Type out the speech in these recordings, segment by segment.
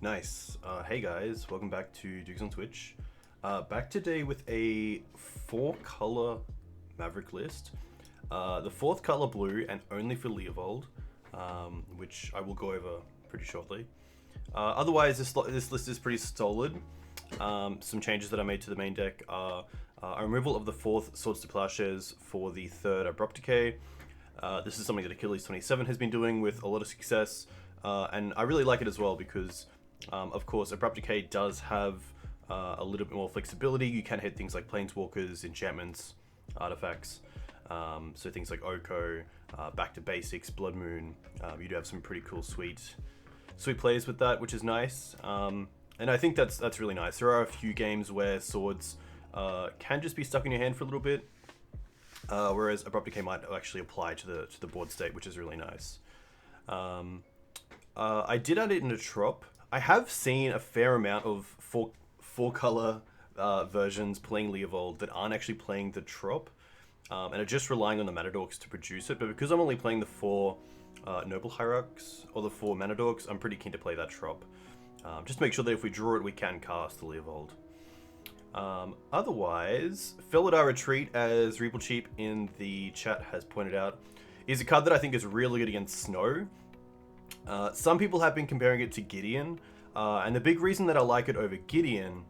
Nice. Hey guys, welcome back to Dukes on Twitch. Back today with a 4-color Maverick list. The 4th color blue and only for Leovold, which I will go over pretty shortly. Otherwise, this list is pretty solid. Some changes that I made to the main deck are a removal of the 4th Swords to Plowshares for the 3rd Abrupt Decay. This is something that Achilles27 has been doing with a lot of success, and I really like it as well because of course, Abrupt Decay does have a little bit more flexibility. You can hit things like Planeswalkers, enchantments, artifacts. So things like Oko, Back to Basics, Blood Moon. You do have some pretty cool, sweet plays with that, which is nice. And I think that's really nice. There are a few games where swords can just be stuck in your hand for a little bit, whereas Abrupt Decay might actually apply to the board state, which is really nice. I did add it in a trop. I have seen a fair amount of four color versions playing Leovold that aren't actually playing the trop, and are just relying on the mana dorks to produce it. But because I'm only playing the 4 Noble Hierarchs or the 4 mana dorks, I'm pretty keen to play that trop. Just make sure that if we draw it, we can cast the Leovold. Otherwise, Felidar Retreat, as Reaplecheap in the chat has pointed out, is a card that I think is really good against Snow. Some people have been comparing it to Gideon, and the big reason that I like it over Gideon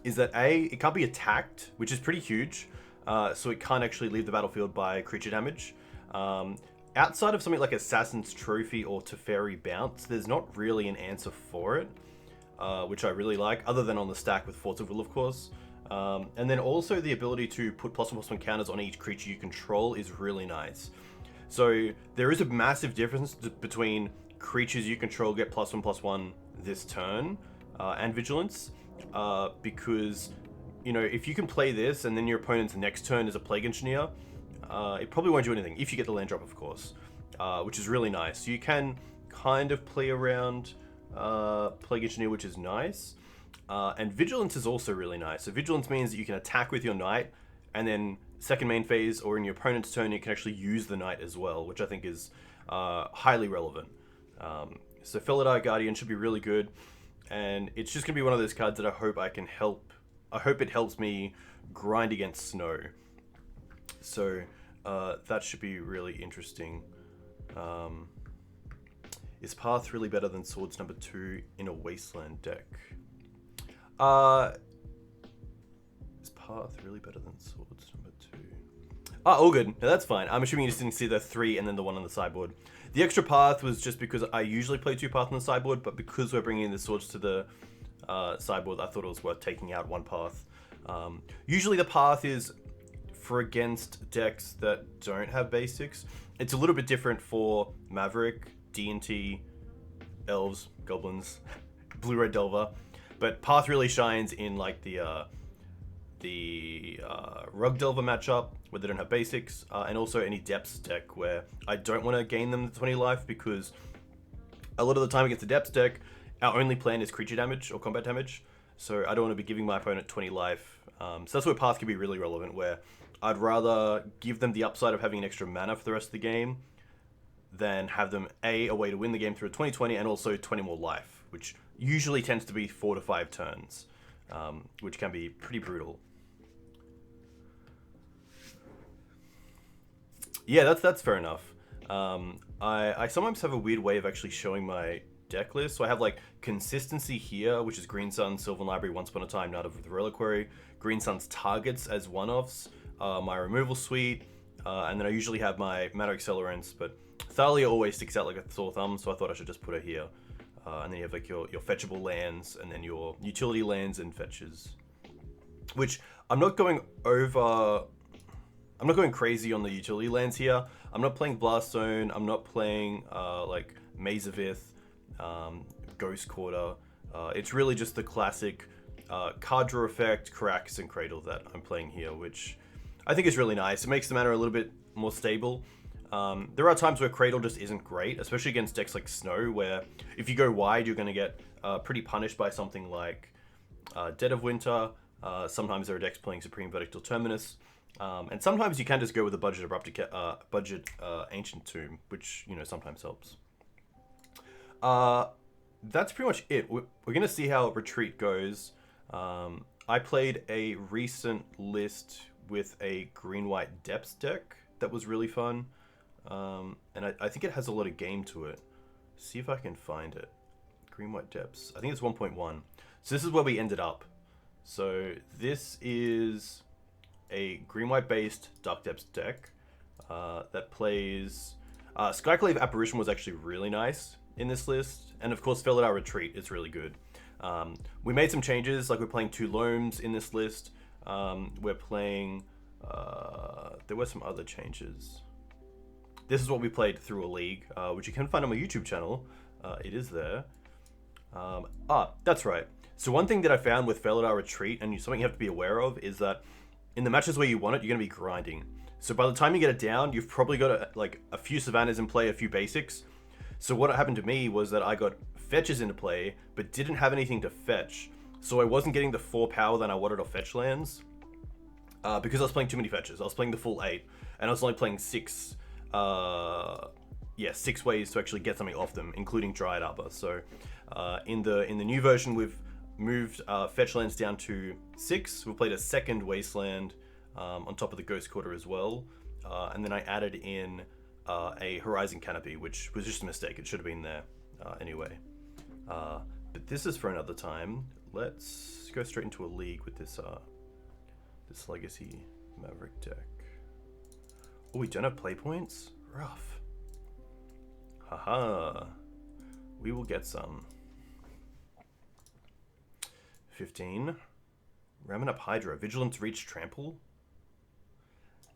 is that A, it can't be attacked, which is pretty huge, so it can't actually leave the battlefield by creature damage. Outside of something like Assassin's Trophy or Teferi Bounce, there's not really an answer for it, which I really like, other than on the stack with Force of Will, of course. And then also the ability to put +1/+1 counters on each creature you control is really nice. So there is a massive difference between creatures you control get +1/+1 this turn and Vigilance, because if you can play this and then your opponent's next turn is a Plague Engineer, it probably won't do anything if you get the land drop, of course, which is really nice. So you can kind of play around Plague Engineer, which is nice, and Vigilance is also really nice. So Vigilance means that you can attack with your Knight, and then second main phase or in your opponent's turn you can actually use the Knight as well, which I think is highly relevant. So Felidar Guardian should be really good, and it's just gonna be one of those cards that I hope it helps me grind against Snow. So that should be really interesting. Is Path really better than Swords number 2 in a Wasteland deck? Is Path really better than Swords number 2? All good. No, that's fine. I'm assuming you just didn't see the 3 and then the 1 on the sideboard. The extra Path was just because I usually play 2 Path on the sideboard, but because we're bringing the Swords to the sideboard, I thought it was worth taking out 1 Path. Usually the Path is for against decks that don't have basics. It's a little bit different for Maverick, D&T, Elves, Goblins, Blue-Red Delver, but Path really shines in like the Rug Delver matchup where they don't have basics, and also any Depths deck where I don't want to gain them the 20 life, because a lot of the time against the Depths deck, our only plan is creature damage or combat damage, so I don't want to be giving my opponent 20 life. So that's where Path can be really relevant, where I'd rather give them the upside of having an extra mana for the rest of the game than have them a way to win the game through a 20/20 and also 20 more life, which usually tends to be 4 to 5 turns, which can be pretty brutal. Yeah, that's fair enough. I sometimes have a weird way of actually showing my deck list. So I have like Consistency here, which is Green Sun, Sylvan Library, Once Upon a Time, Night of the Reliquary, Green Sun's targets as one-offs, my removal suite, and then I usually have my Mana Accelerants, but Thalia always sticks out like a sore thumb, so I thought I should just put her here. And then you have like your fetchable lands, and then your utility lands and fetches. Which I'm not going crazy on the utility lands here. I'm not playing Blast Zone. I'm not playing like Maze of Ith, Ghost Quarter. It's really just the classic card draw effect, Karakas and Cradle that I'm playing here, which I think is really nice. It makes the mana a little bit more stable. There are times where Cradle just isn't great, especially against decks like Snow, where if you go wide, you're going to get pretty punished by something like Dead of Winter. Sometimes there are decks playing Supreme Verdict Terminus. And sometimes you can just go with a budget Ancient Tomb, which sometimes helps. that's pretty much it. We're going to see how Retreat goes. I played a recent list with a green-white depths deck that was really fun. And I think it has a lot of game to it. See if I can find it. Green-white depths. I think it's 1.1. So this is where we ended up. So this is a green-white based Dark Depths deck that plays... Skyclave Apparition was actually really nice in this list. And of course, Felidar Retreat is really good. We made some changes, like we're playing 2 Loams in this list. We're playing... there were some other changes. This is what we played through a league, which you can find on my YouTube channel. It is there. That's right. So one thing that I found with Felidar Retreat, and something you have to be aware of, is that in the matches where you want it, you're going to be grinding. So by the time you get it down, you've probably got a few Savannas in play, a few basics. So what happened to me was that I got fetches into play, but didn't have anything to fetch. So I wasn't getting the 4 power that I wanted off fetch lands, because I was playing too many fetches. I was playing the full 8, and I was only playing 6 ways to actually get something off them, including Dryad Arbor. So in the new version, we've moved fetch lands down to 6. We played a second Wasteland on top of the Ghost Quarter as well, and then I added in a Horizon Canopy, which was just a mistake. It should have been there anyway. But this is for another time. Let's go straight into a league with this this Legacy Maverick deck. Oh, we don't have play points? Rough. Haha. We will get some. 15. Ramming up Hydra. Vigilance, Reach, Trample.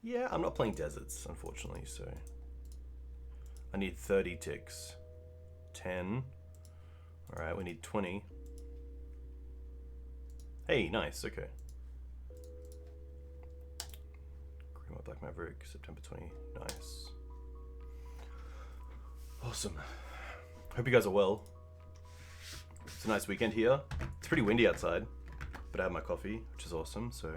Yeah, I'm not playing Deserts, unfortunately, so... I need 30 ticks. 10. Alright, we need 20. Hey, nice, okay. Green White Black Maverick, September 20. Nice. Awesome. Hope you guys are well. It's a nice weekend here. It's pretty windy outside, but I have my coffee, which is awesome, so...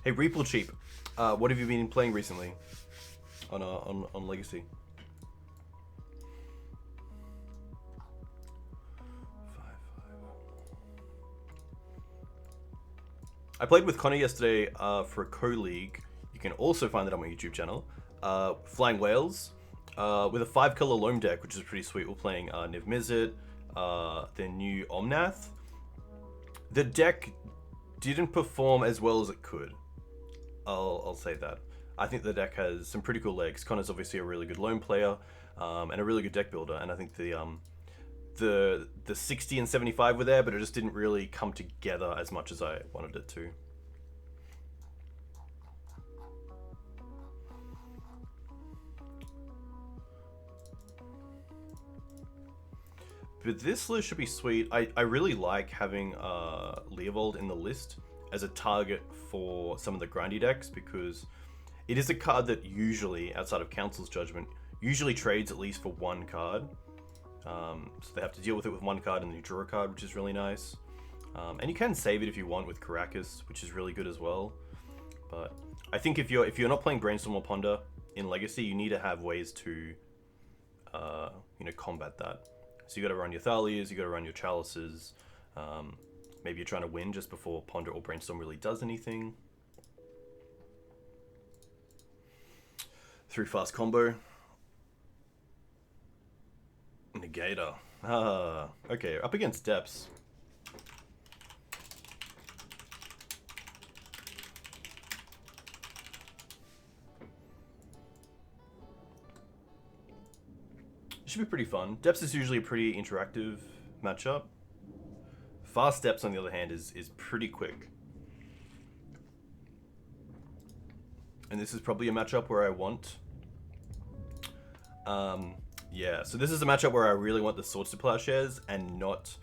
Hey, Reaple Cheap, what have you been playing recently on Legacy? 5. I played with Connor yesterday for a co-league. You can also find it on my YouTube channel. Flying Whales with a 5-color Loam deck, which is pretty sweet. We're playing Niv Mizzet, the new Omnath. The deck didn't perform as well as it could. I'll say that. I think the deck has some pretty cool legs. Connor's obviously a really good Loam player and a really good deck builder, and I think the 60 and 75 were there, but it just didn't really come together as much as I wanted it to. But this list should be sweet. I really like having Leovold in the list as a target for some of the grindy decks, because it is a card that usually, outside of Council's Judgment, usually trades at least for 1 card. So they have to deal with it with 1 card and then you draw a card, which is really nice. And you can save it if you want with Caracas, which is really good as well. But I think if you're not playing Brainstorm or Ponder in Legacy, you need to have ways to combat that. So you got to run your Thalias, you got to run your Chalices. Maybe you're trying to win just before Ponder or Brainstorm really does anything. 3 fast combo. Negator. Okay, up against Depths. It should be pretty fun. Depths is usually a pretty interactive matchup. Fast Depths, on the other hand, is pretty quick. And this is probably a matchup where I want... yeah, so this is a matchup where I really want the Swords to Plowshares and not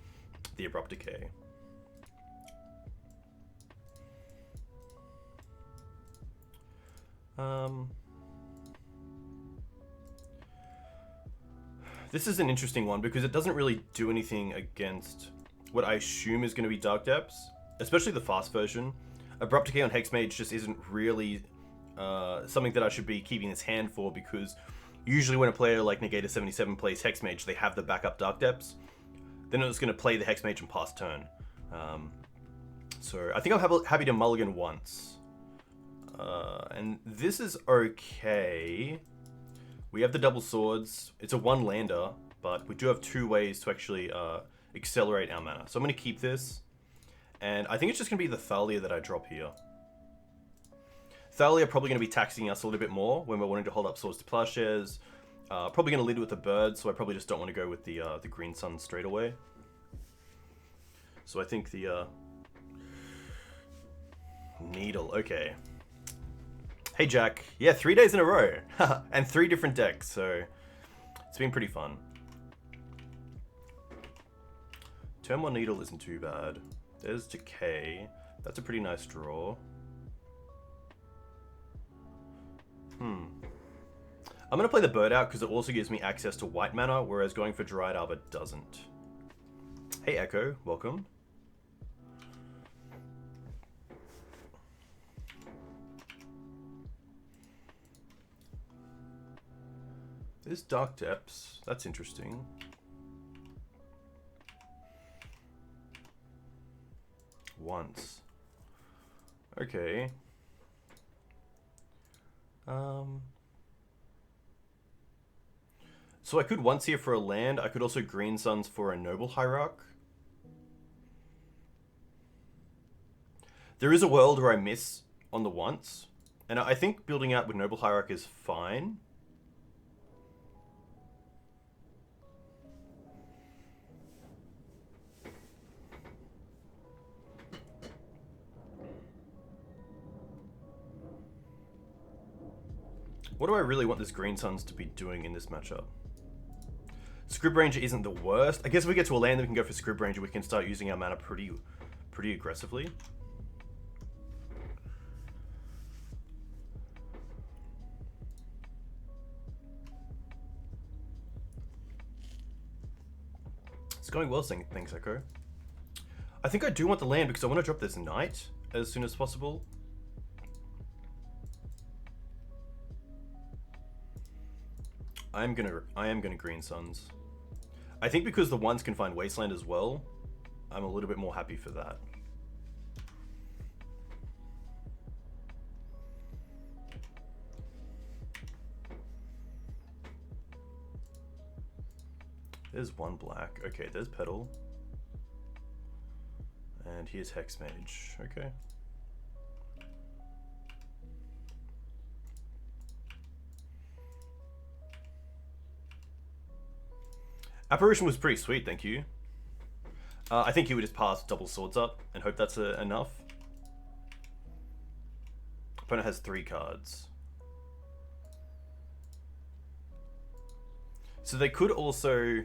the Abrupt Decay. This is an interesting one because it doesn't really do anything against what I assume is going to be Dark Depths, especially the fast version. Abrupt Decay on Hexmage just isn't really something that I should be keeping this hand for, because usually when a player like Negator77 plays Hexmage, they have the backup Dark Depths. Then it's going to play the Hexmage and pass turn. So I think I'm happy to mulligan once. And this is okay. We have the double swords. It's a one lander, but we do have 2 ways to actually accelerate our mana. So I'm going to keep this. And I think it's just going to be the Thalia that I drop here. Thalia probably going to be taxing us a little bit more when we're wanting to hold up Swords to Plowshares. Probably going to lead with the bird, so I probably just don't want to go with the Green Sun straight away. So I think the Needle, okay. Hey Jack, yeah, 3 days in a row, and 3 different decks, so it's been pretty fun. Turn 1 Needle isn't too bad. There's Decay, that's a pretty nice draw. I'm going to play the bird out because it also gives me access to white mana, whereas going for Dried Arbor doesn't. Hey Echo, welcome. There's Dark Depths, that's interesting. Once. Okay. So I could once here for a land. I could also Green Suns for a Noble Hierarch. There is a world where I miss on the once, and I think building out with Noble Hierarch is fine. What do I really want this Green Suns to be doing in this matchup? Scrib Ranger isn't the worst. I guess if we get to a land that we can go for Scrib Ranger, we can start using our mana pretty aggressively. It's going well, thanks Echo. I think I do want the land because I want to drop this Knight as soon as possible. I am gonna Green Suns. I think because the ones can find Wasteland as well, I'm a little bit more happy for that. There's 1 black. Okay, there's Petal. And here's Hexmage. Okay. Apparition was pretty sweet, thank you. I think he would just pass double swords up and hope that's enough. Opponent has 3 cards. So they could also...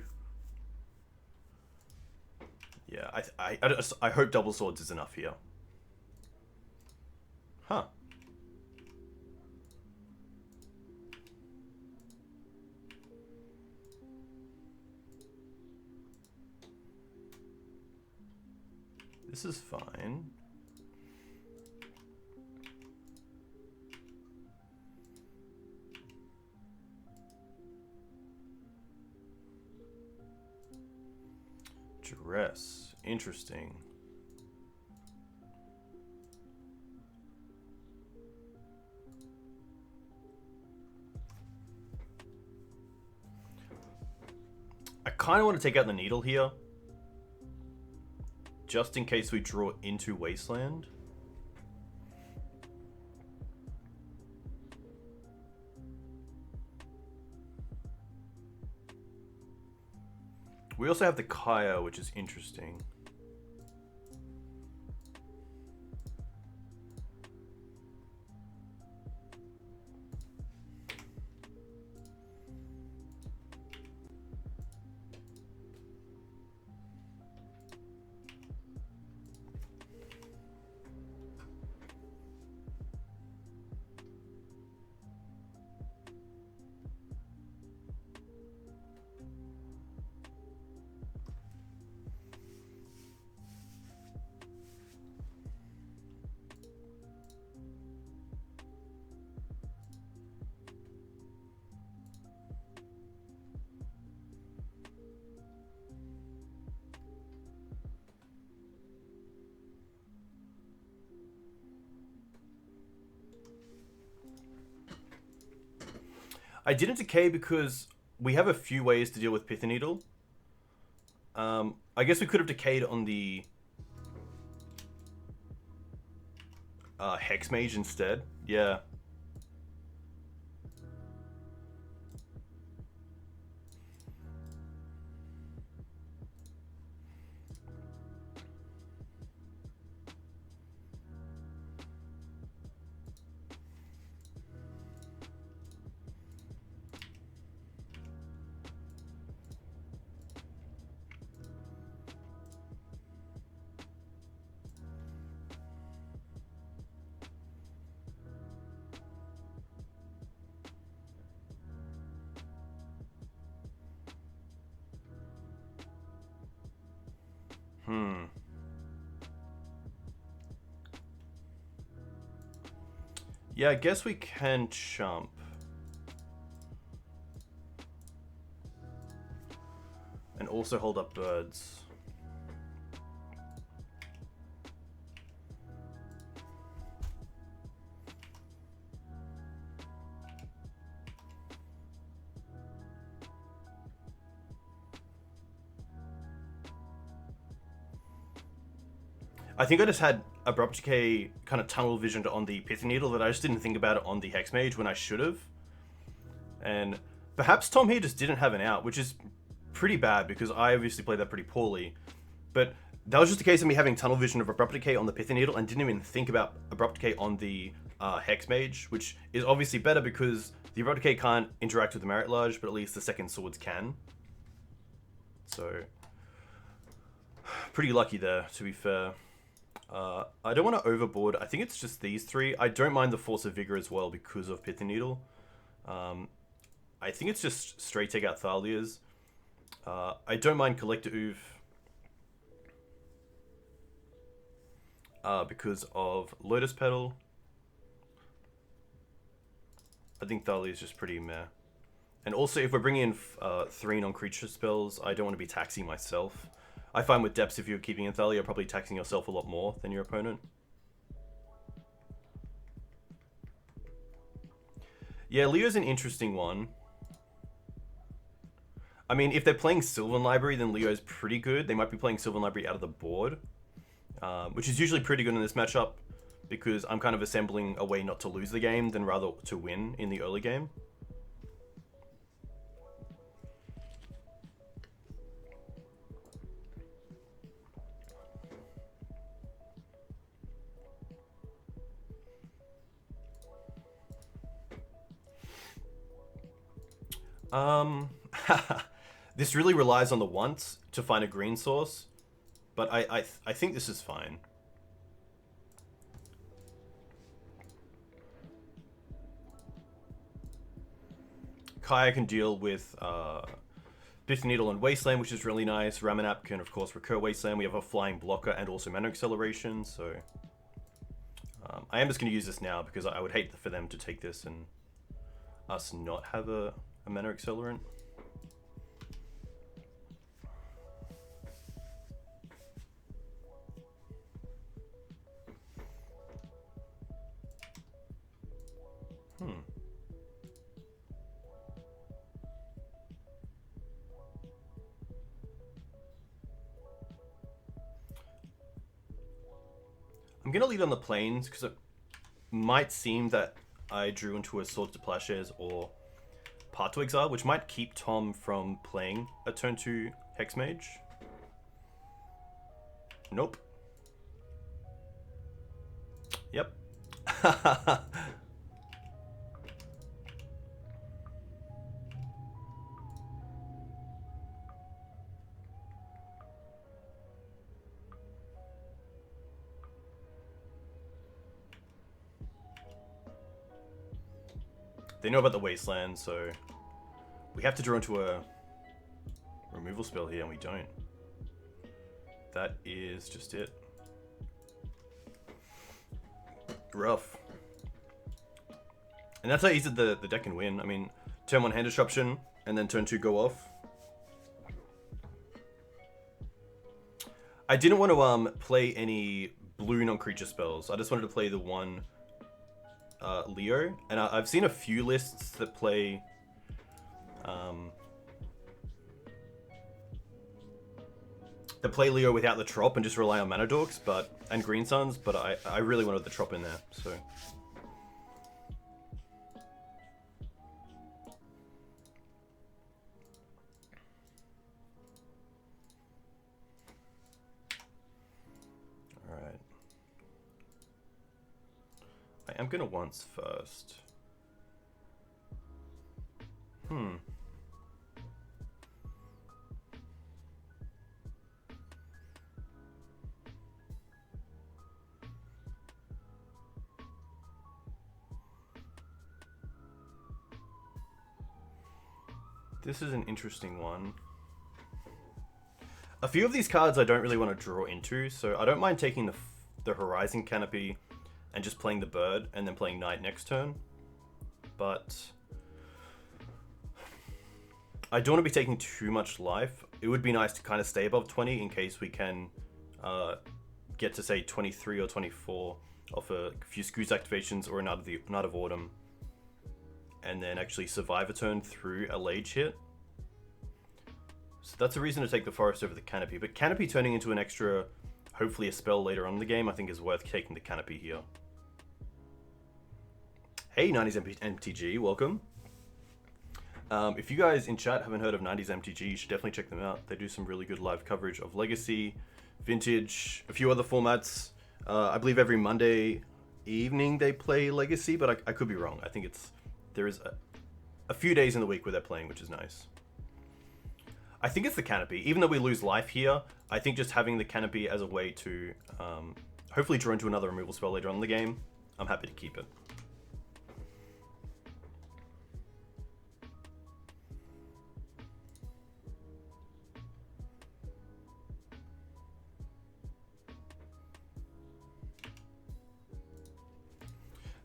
Yeah, I hope double swords is enough here. Huh. This is fine. Dress. Interesting. I kind of want to take out the Needle here, just in case we draw into Wasteland. We also have the Kaya, which is interesting. I didn't decay because we have a few ways to deal with Pith Needle. I guess we could have decayed on the Hex Mage instead. Yeah. Yeah, I guess we can chump. And also hold up birds. I think I just had Abrupt Decay kind of tunnel visioned on the Pith Needle that I just didn't think about it on the Hex Mage when I should have. And perhaps Tom here just didn't have an out, which is pretty bad because I obviously played that pretty poorly. But that was just a case of me having tunnel vision of Abrupt Decay on the Pith Needle and didn't even think about Abrupt Decay on the Hex Mage, which is obviously better because the Abrupt Decay can't interact with the Merit Large, but at least the second swords can. So, pretty lucky there, to be fair. I don't want to overboard. I think it's just these three. I don't mind the Force of Vigor as well because of Pith Needle. I think it's just straight take out Thalias. I don't mind Collector Oof because of Lotus Petal. I think Thalia is just pretty meh. And also, if we're bringing in 3 non-creature spells, I don't want to be taxing myself. I find with Depths, if you're keeping in Thalia, you're probably taxing yourself a lot more than your opponent. Yeah, Leo's an interesting one. I mean, if they're playing Sylvan Library, then Leo's pretty good. They might be playing Sylvan Library out of the board, which is usually pretty good in this matchup because I'm kind of assembling a way not to lose the game than rather to win in the early game. This really relies on the once to find a green source, but I think this is fine. Kaya can deal with Pith Needle and Wasteland, which is really nice. Ramanap can, of course, recur Wasteland. We have a flying blocker and also mana acceleration, so I am just going to use this now because I would hate for them to take this and us not have a mana accelerant. I'm going to lead on the plains because it might seem that I drew into a Swords to Plowshares or Path to Exile, which might keep Tom from playing a turn 2 Hex Mage. Nope. Yep. They know about the Wasteland, so we have to draw into a removal spell here, and we don't. That is just it. Rough. And that's how easy the deck can win. I mean, turn 1 hand disruption, and then turn 2 go off. I didn't want to play any blue non-creature spells. I just wanted to play the one Leo, and I've seen a few lists that play The play Leo without the trop and just rely on mana dorks, and green suns, but I really wanted the trop in there, so. Alright. I am gonna once first. This is an interesting one. A few of these cards I don't really want to draw into, so I don't mind taking the Horizon Canopy and just playing the bird and then playing Knight next turn. But I don't want to be taking too much life. It would be nice to kind of stay above 20 in case we can get to, say, 23 or 24 off a few Scoots activations or a Night of Autumn, and then actually survive a turn through a Lage hit. So that's a reason to take the Forest over the Canopy. But Canopy turning into an extra, hopefully a spell later on in the game, I think is worth taking the Canopy here. Hey, 90s MTG, welcome. If you guys in chat haven't heard of 90s MTG, you should definitely check them out. They do some really good live coverage of Legacy, Vintage, a few other formats. I believe every Monday evening they play Legacy, but I could be wrong. I think there is a few days in the week where they're playing, which is nice. I think it's the Canopy. Even though we lose life here, I think just having the Canopy as a way to hopefully draw into another removal spell later on in the game, I'm happy to keep it.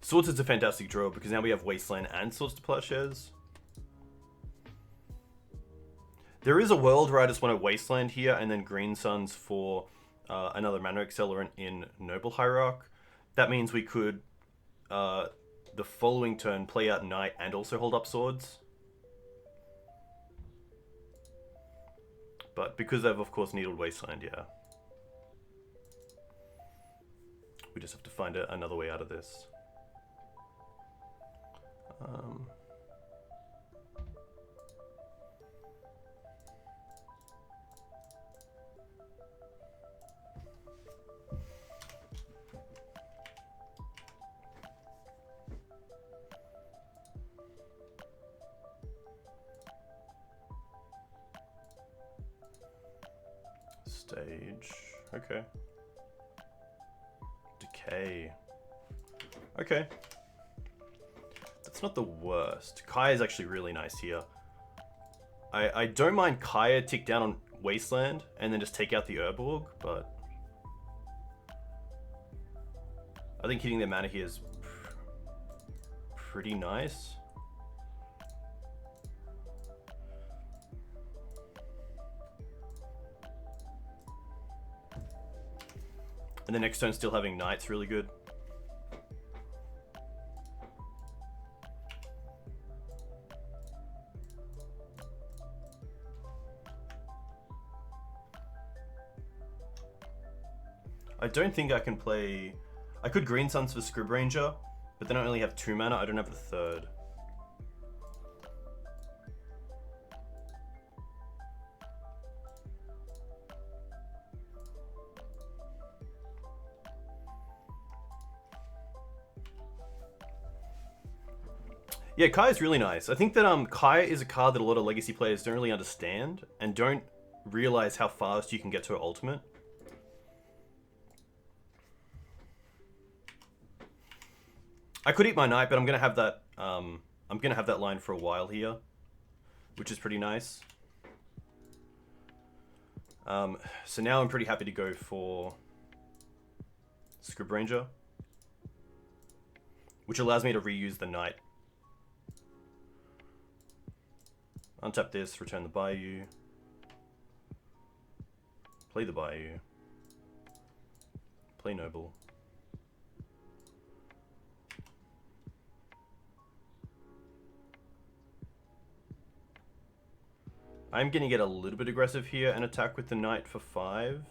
Swords is a fantastic draw because now we have Wasteland and Swords to Plowshares. There is a world where I just want a Wasteland here and then Green Suns for another mana accelerant in Noble Hierarch. That means we could, the following turn, play out Knight and also hold up Swords. But because I've, of course, needled Wasteland, yeah. We just have to find another way out of this. Stage. Okay. Decay. Okay. That's not the worst. Kaya is actually really nice here. I don't mind Kaya tick down on Wasteland and then just take out the Urborg, but I think hitting their mana here is pretty nice. And the next turn still having Knight's really good. I don't think I can play... I could Green Suns for Scrib Ranger, but then I only have 2 mana. I don't have the third. Yeah, Kaya's really nice. I think that Kaya is a card that a lot of Legacy players don't really understand and don't realize how fast you can get to her ultimate. I could eat my Knight, but I'm gonna have that. I'm gonna have that line for a while here, which is pretty nice. So now I'm pretty happy to go for Scrib Ranger, which allows me to reuse the Knight. Untap this, return the Bayou, play the Bayou, play Noble. I'm going to get a little bit aggressive here and attack with the knight for 5.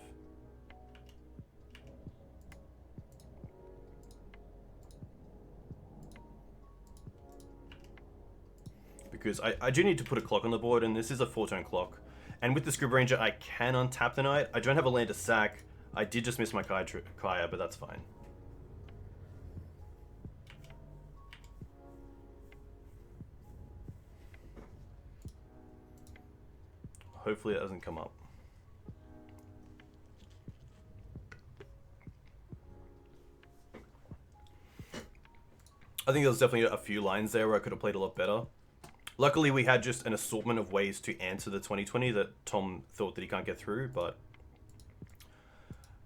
Because I do need to put a clock on the board, and this is a 4-turn clock. And with the Scrib Ranger, I can untap the knight. I don't have a land to sack. I did just miss my Kaya, but that's fine. Hopefully it doesn't come up. I think there's definitely a few lines there where I could have played a lot better. Luckily, we had just an assortment of ways to answer the 2020 that Tom thought that he can't get through, but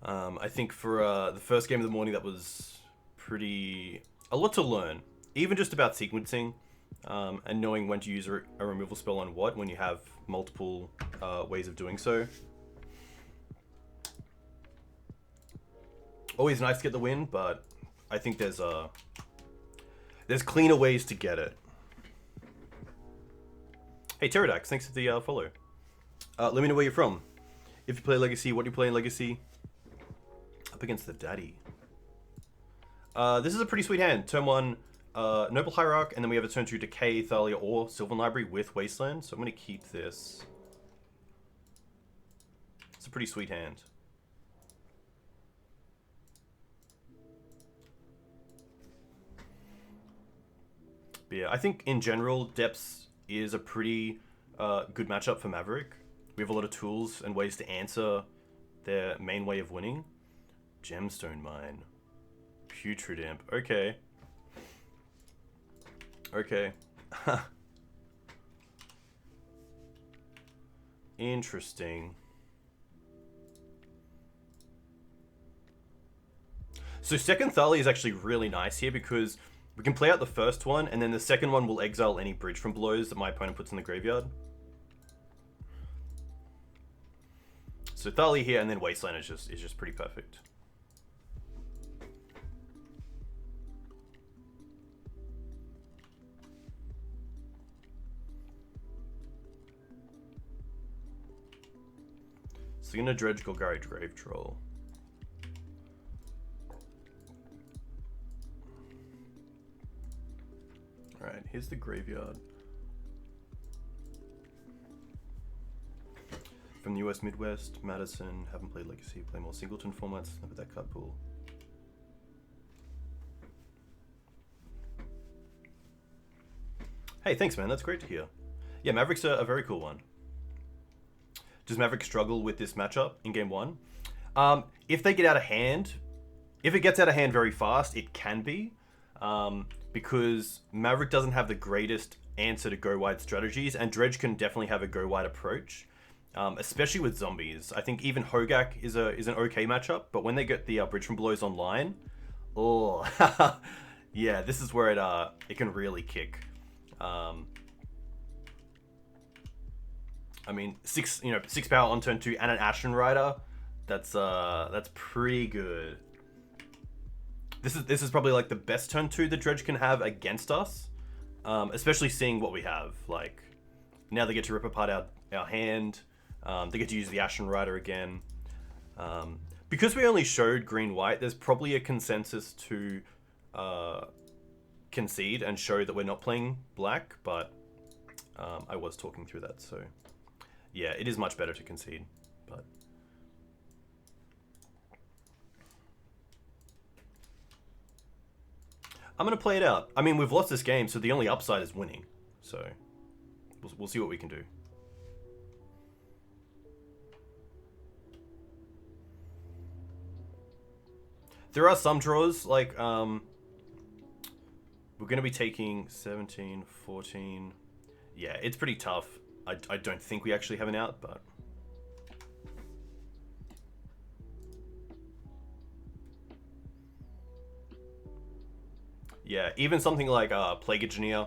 I think for the first game of the morning, that was a lot to learn. Even just about sequencing and knowing when to use a removal spell on what when you have multiple ways of doing so. Always nice to get the win, but I think there's cleaner ways to get it. Hey, Pterodax, thanks for the follow. Let me know where you're from. If you play Legacy, what do you play in Legacy? Up against the Daddy. This is a pretty sweet hand. Turn 1, Noble Hierarch, and then we have a turn 2 Decay, Thalia, or Sylvan Library with Wasteland. So I'm going to keep this. It's a pretty sweet hand. But yeah, I think in general, Depths is a pretty good matchup for Maverick. We have a lot of tools and ways to answer their main way of winning. Gemstone Mine. Putrid Imp. Okay. Okay. Interesting. So second Thalia is actually really nice here because we can play out the first one, and then the second one will exile any Bridge from Blows that my opponent puts in the graveyard. So Thalia here, and then Wasteland is just pretty perfect. So you're gonna Dredge Golgari Grave Troll. Alright, here's the graveyard. From the US Midwest, Madison, haven't played Legacy, play more Singleton formats, never that card pool. Hey, thanks man, that's great to hear. Yeah, Maverick's a very cool one. Does Maverick struggle with this matchup in game 1? If they get out of hand, if it gets out of hand very fast, it can be. Because Maverick doesn't have the greatest answer to go-wide strategies, and Dredge can definitely have a go-wide approach, especially with zombies. I think even Hogaak is an okay matchup, but when they get the Bridge from Blows online, oh, yeah, this is where it can really kick. I mean, 6 power on turn 2 and an Ashen Rider, that's pretty good. This is probably like the best turn 2 the Dredge can have against us, especially seeing what we have. Like now they get to rip apart our hand. They get to use the Ashen Rider again. Because we only showed green-white, there's probably a consensus to concede and show that we're not playing black, but I was talking through that, so yeah, it is much better to concede. But I'm going to play it out. I mean, we've lost this game, so the only upside is winning. So we'll see what we can do. There are some draws, like, we're going to be taking 17, 14. Yeah, it's pretty tough. I don't think we actually have an out, but yeah, even something like Plague Engineer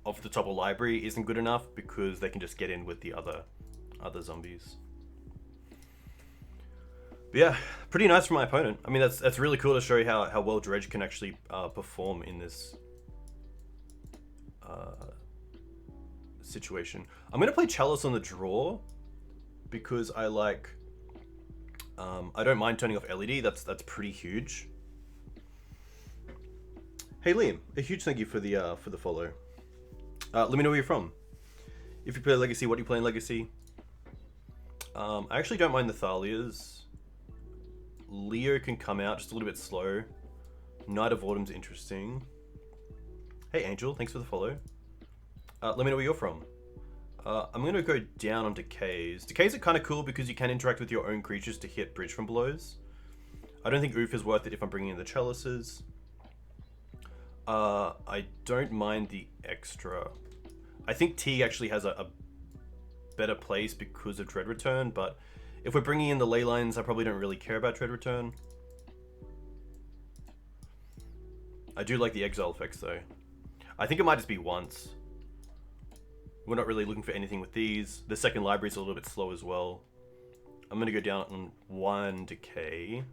off the top of library isn't good enough because they can just get in with the other zombies. But yeah, pretty nice from my opponent. I mean, that's really cool to show you how well Dredge can actually perform in this situation. I'm going to play Chalice on the draw because I like... I don't mind turning off LED. That's pretty huge. Hey Liam, a huge thank you for the follow. Let me know where you're from. If you play Legacy, what do you play in Legacy? I actually don't mind the Thalias. Leo can come out just a little bit slow. Knight of Autumn's interesting. Hey Angel, thanks for the follow. Let me know where you're from. I'm going to go down on Decays. Decays are kind of cool because you can interact with your own creatures to hit bridge from blows. I don't think Oof is worth it if I'm bringing in the Chalices. I don't mind the extra. I think Teeg actually has a better place because of Dread Return, but if we're bringing in the ley lines, I probably don't really care about Dread Return. I do like the exile effects though. I think it might just be once. We're not really looking for anything with these. The second library is a little bit slow as well. I'm going to go down on 1 Decay.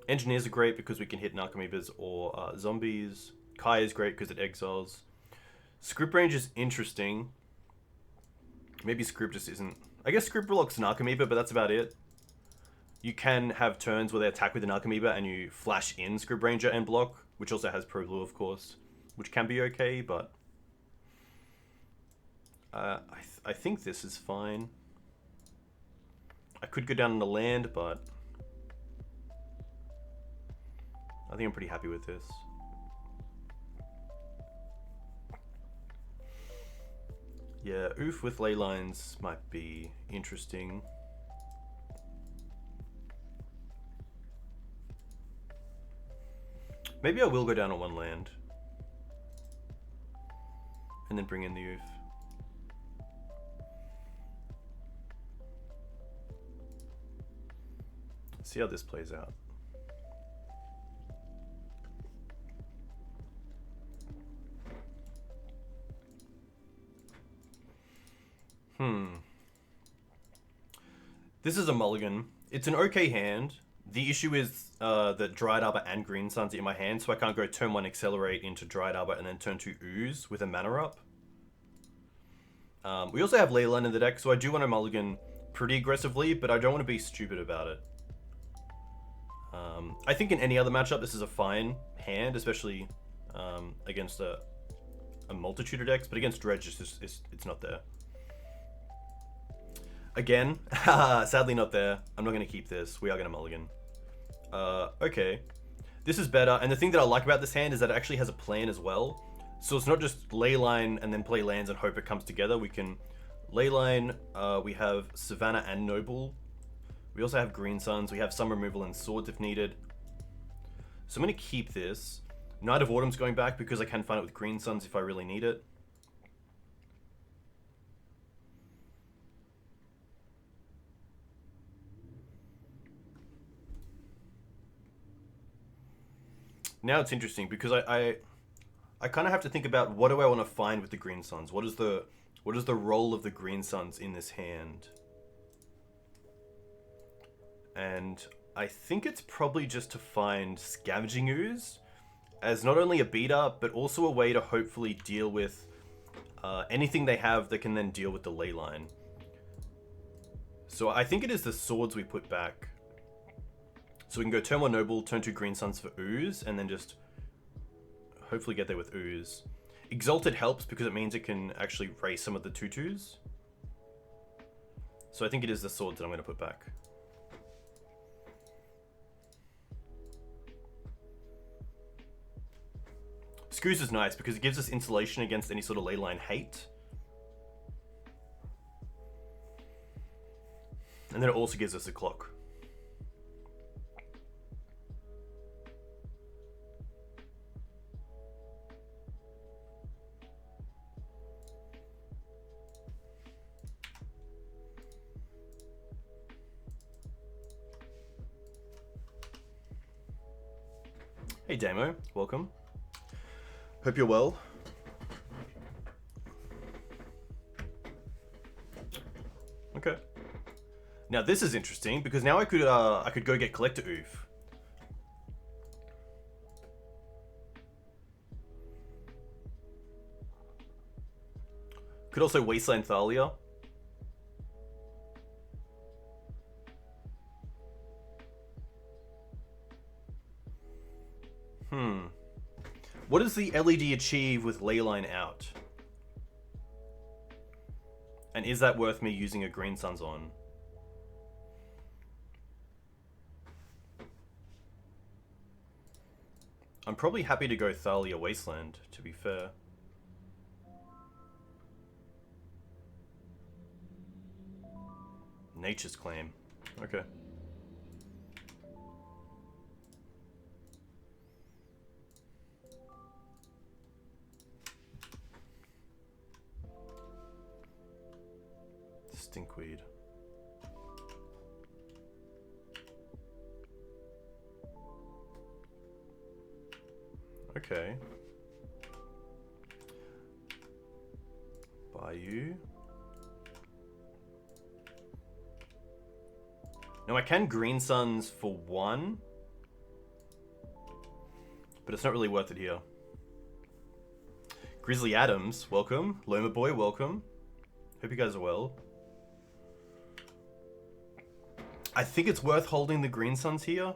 Engineers are great because we can hit Narcomoebas or zombies. Kai is great because it exiles. Script range is interesting. Maybe Script just isn't... I guess Script blocks Narcomoeba, but that's about it. You can have turns where they attack with the Narcomoeba and you flash in Script Ranger and block, which also has Pro Blue, of course, which can be okay, but... I think this is fine. I could go down on the land, but... I think I'm pretty happy with this. Yeah, Oof with ley lines might be interesting. Maybe I will go down on 1 land. And then bring in the Oof. See how this plays out. This is a mulligan. It's an okay hand. The issue is that Dried Arbor and Green Sun's in my hand, so I can't go turn 1 Accelerate into Dried Arbor and then turn 2 Ooze with a mana up. We also have Leyline in the deck, so I do want to mulligan pretty aggressively, but I don't want to be stupid about it. I think in any other matchup, this is a fine hand, especially against a multitude of decks, but against Dredge, it's not there. Again, sadly not there. I'm not going to keep this. We are going to mulligan. Okay. This is better, and the thing that I like about this hand is that it actually has a plan as well. So it's not just Leyline and then play lands and hope it comes together. We can Leyline, we have Savannah and Noble. We also have Green Suns. We have some removal and swords if needed. So I'm going to keep this. Knight of Autumn's going back because I can find it with Green Suns if I really need it. Now it's interesting because I kind of have to think about what do I want to find with the Green Suns? What is the role of the Green Suns in this hand? And I think it's probably just to find Scavenging Ooze as not only a beater, but also a way to hopefully deal with anything they have that can then deal with the ley line. So I think it is the swords we put back. So we can go turn 1 Noble, turn 2 Green Suns for Ooze, and then just hopefully get there with Ooze. Exalted helps because it means it can actually raise some of the 2/2s. So I think it is the swords that I'm going to put back. Scooze is nice because it gives us insulation against any sort of leyline hate. And then it also gives us a clock. Hey Damo, welcome. Hope you're well. Okay. Now this is interesting because now I could go get Collector Oof. Could also Wasteland Thalia. What does the LED achieve with Leyline out? And is that worth me using a Green Suns on? I'm probably happy to go Thalia Wasteland, to be fair. Nature's Claim. Okay. Stinkweed. Okay. Bayou. Now I can Green Suns for 1, but it's not really worth it here. Grizzly Adams, welcome. Loma Boy, welcome. Hope you guys are well. I think it's worth holding the Green Suns here.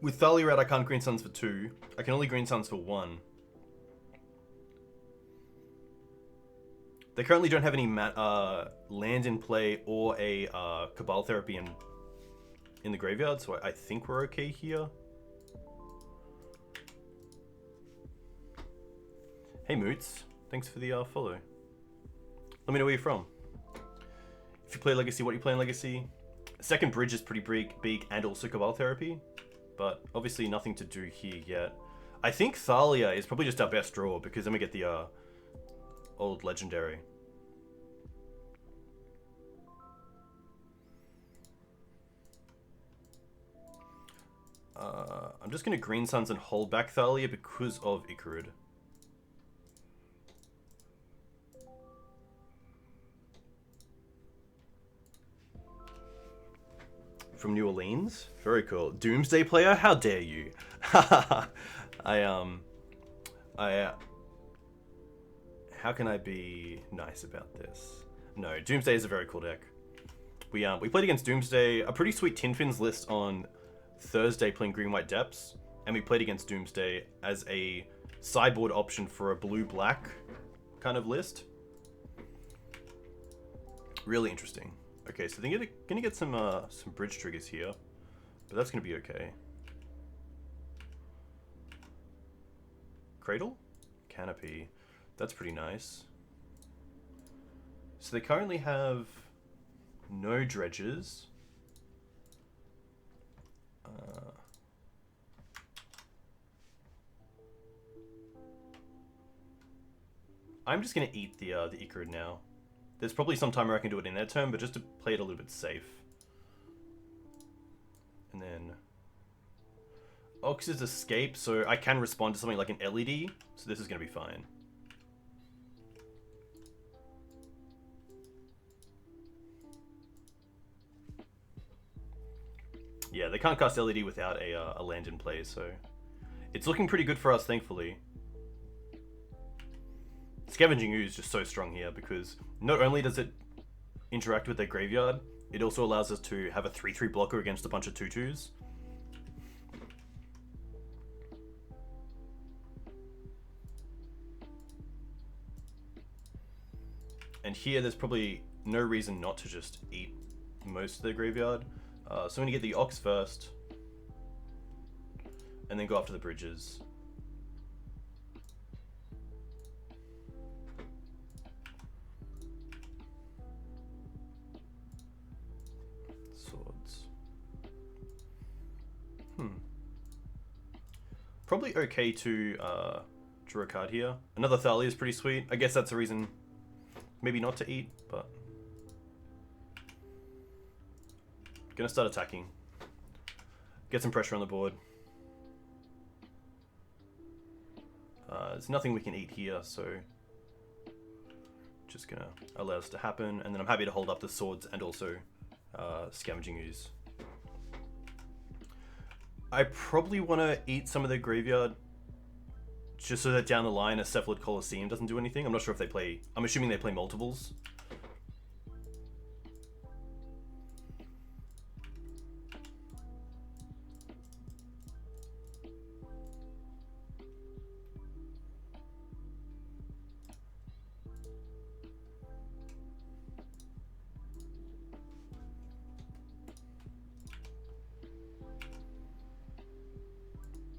With Thalia out, I can't Green Suns for 2. I can only Green Suns for 1. They currently don't have any land in play or a Cabal Therapy in the graveyard, so I think we're okay here. Hey Moots, thanks for the follow. Let me know where you're from. If you play Legacy, what do you play in Legacy? Second Bridge is pretty big and also Cabal Therapy, but obviously nothing to do here yet. I think Thalia is probably just our best draw because then we get the old legendary. I'm just going to Green Suns and hold back Thalia because of Icarud. From New Orleans? Very cool. Doomsday player? How dare you? How can I be nice about this? No, Doomsday is a very cool deck. We played against Doomsday, a pretty sweet Tinfins list on Thursday playing Green-White Depths, and we played against Doomsday as a sideboard option for a blue-black kind of list. Really interesting. Okay, so they're gonna get some bridge triggers here, but that's gonna be okay. Cradle? Canopy. That's pretty nice. So they currently have no dredges. I'm just gonna eat the Icarud now. There's probably some time where I can do it in their turn, but just to play it a little bit safe. And then Ox's Escape, so I can respond to something like an LED, so this is going to be fine. Yeah, they can't cast LED without a land in play, so it's looking pretty good for us, thankfully. Scavenging Ooze is just so strong here because not only does it interact with their graveyard, it also allows us to have a 3/3 blocker against a bunch of 2/2s. And here there's probably no reason not to just eat most of their graveyard. So I'm going to get the Ox first, and then go after the bridges. Probably okay to draw a card here. Another Thalia is pretty sweet. I guess that's a reason maybe not to eat, but gonna start attacking. Get some pressure on the board. There's nothing we can eat here, so just gonna allow this to happen, and then I'm happy to hold up the swords and also Scavenging Ooze. I probably want to eat some of their graveyard just so that down the line a Cephalid Colosseum doesn't do anything. I'm not sure if they play... I'm assuming they play multiples.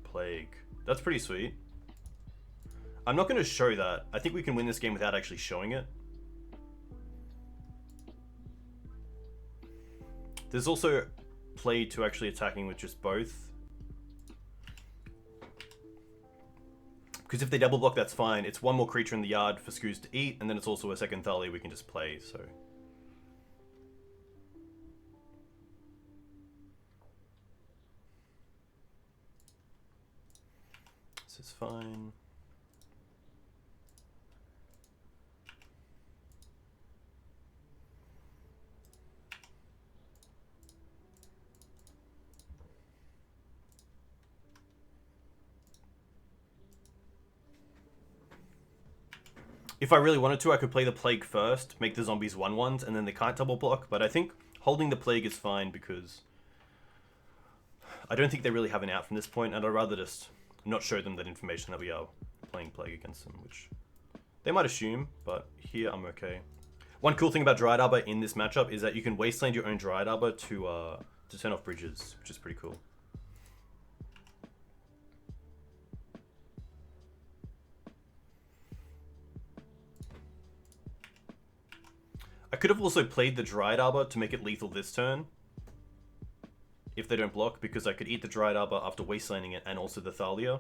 Plague. That's pretty sweet. I'm not going to show that. I think we can win this game without actually showing it. There's also play to actually attacking with just both. Because if they double block, that's fine. It's one more creature in the yard for Skoos to eat, and then it's also a second Thalia we can just play, so... This is fine. If I really wanted to, I could play the Plague first, make the zombies 1/1s, and then they can't double block, but I think holding the Plague is fine because I don't think they really have an out from this point, and I'd rather just not show them that information that we are playing Plague against them, which they might assume, but here I'm okay. One cool thing about Dryad Arbor in this matchup is that you can wasteland your own Dryad Arbor to turn off bridges, which is pretty cool. I could have also played the Dryad Arbor to make it lethal this turn, if they don't block, because I could eat the Dryad Arbor after wastelanding it and also the Thalia.